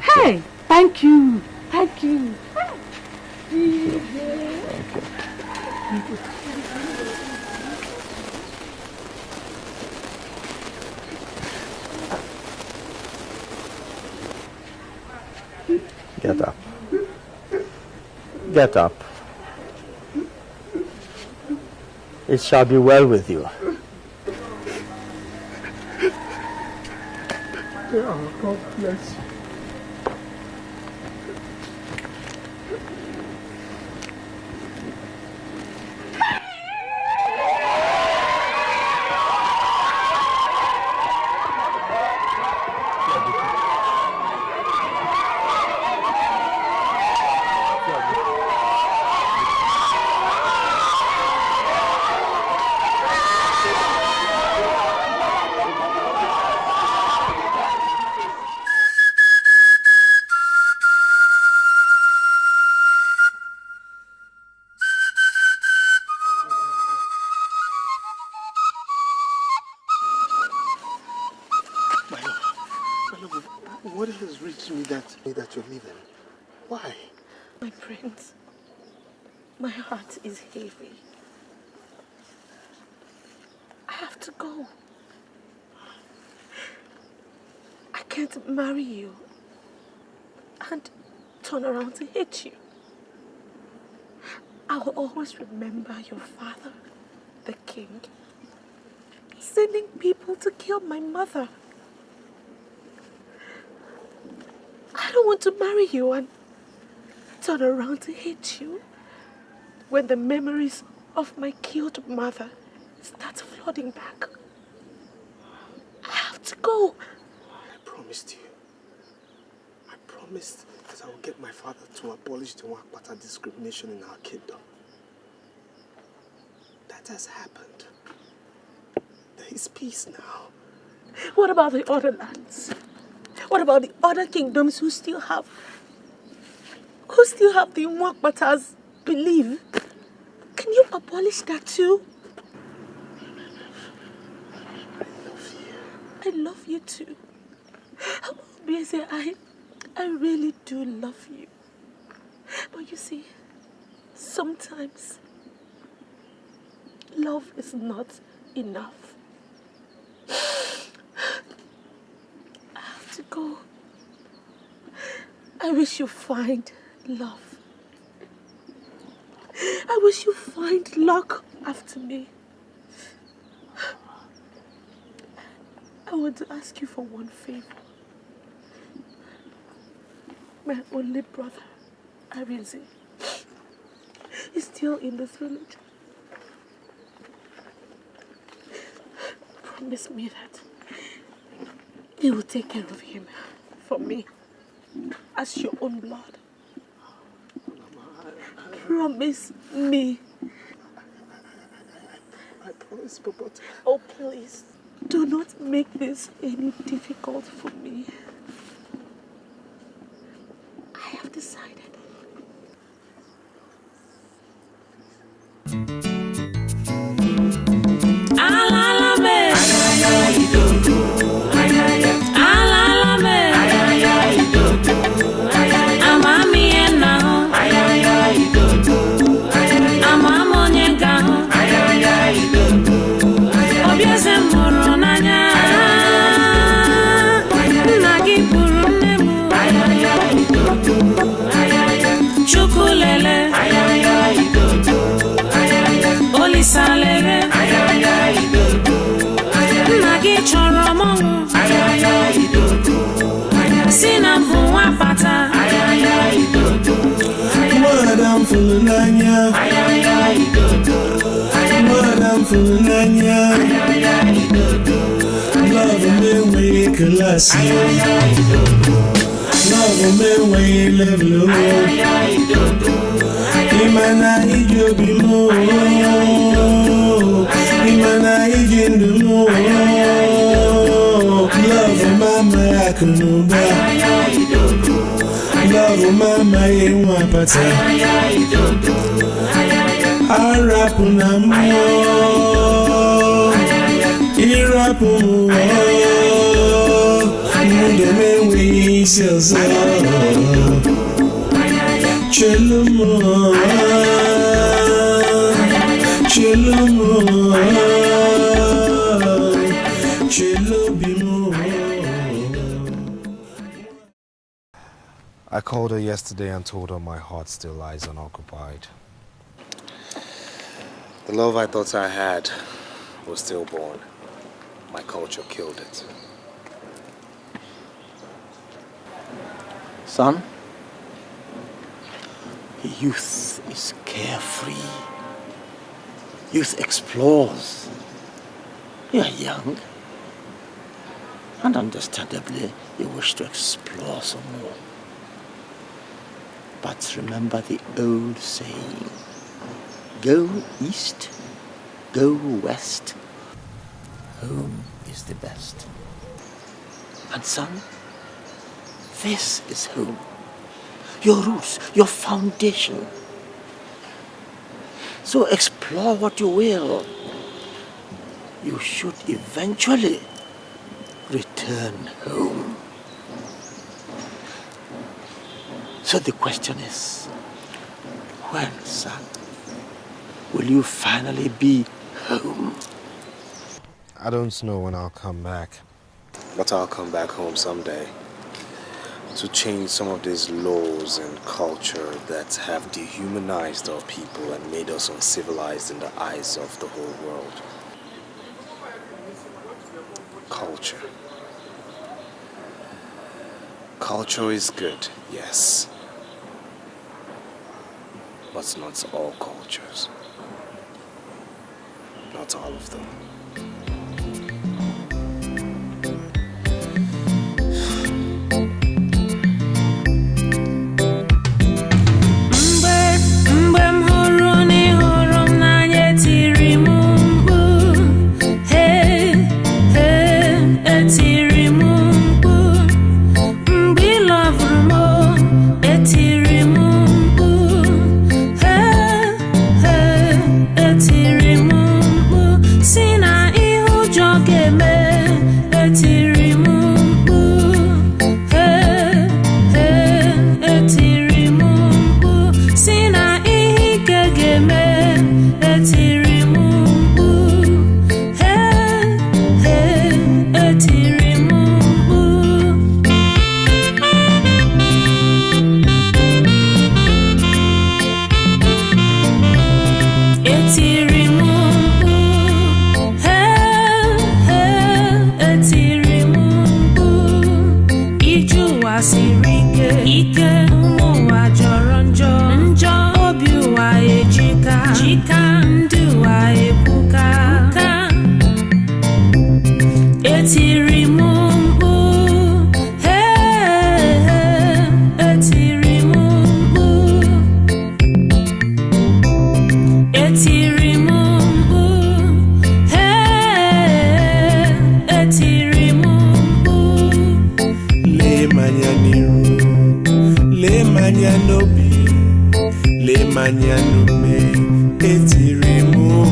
Hey, thank you. Thank you. Get up. Get up. It shall be well with you. God bless you. What has reached me that you're leaving? Why? My prince, my heart is heavy. I have to go. I can't marry you and turn around to hate you. I will always remember your father, the king, sending people to kill my mother. I don't want to marry you and turn around to hate you when the memories of my killed mother start flooding back. I have to go. I promised you. I promised that I will get my father to abolish the Wakpata discrimination in our kingdom. That has happened. There is peace now. What about the other lands? What about the other kingdoms who still have the Wakpatas belief? Can you abolish that too? I love you too. Obviously, I really do love you. But you see, sometimes love is not enough. I have to go. I wish you find love. I wish you find luck after me. I want to ask you for one favor. My only brother, Arinze, is still in this village. Promise me that you will take care of him for me as your own blood. Promise me. I promise, but... Oh, please, do not make this any difficult for me. I have decided. Madam Fulanya, Madam Fulanya, love me we class, love me we level. Imana ijobi mo, Imana ijindu mo, love mama akunuba. mama yenwa pata arapu na mo irapu mundo mewi selza chelumo I called her yesterday and told her my heart still lies unoccupied. The love I thought I had was stillborn. My culture killed it. Son, youth is carefree. Youth explores. You are young. And understandably, you wish to explore some more. But remember the old saying, go east, go west. Home is the best. And son, this is home. Your roots, your foundation. So explore what you will. You should eventually return home. So the question is, when, son, will you finally be home? I don't know when I'll come back, but I'll come back home someday to change some of these laws and culture that have dehumanized our people and made us uncivilized in the eyes of the whole world. Culture. Culture is good, yes. But not all cultures. Not all of them. Manya no me etirimu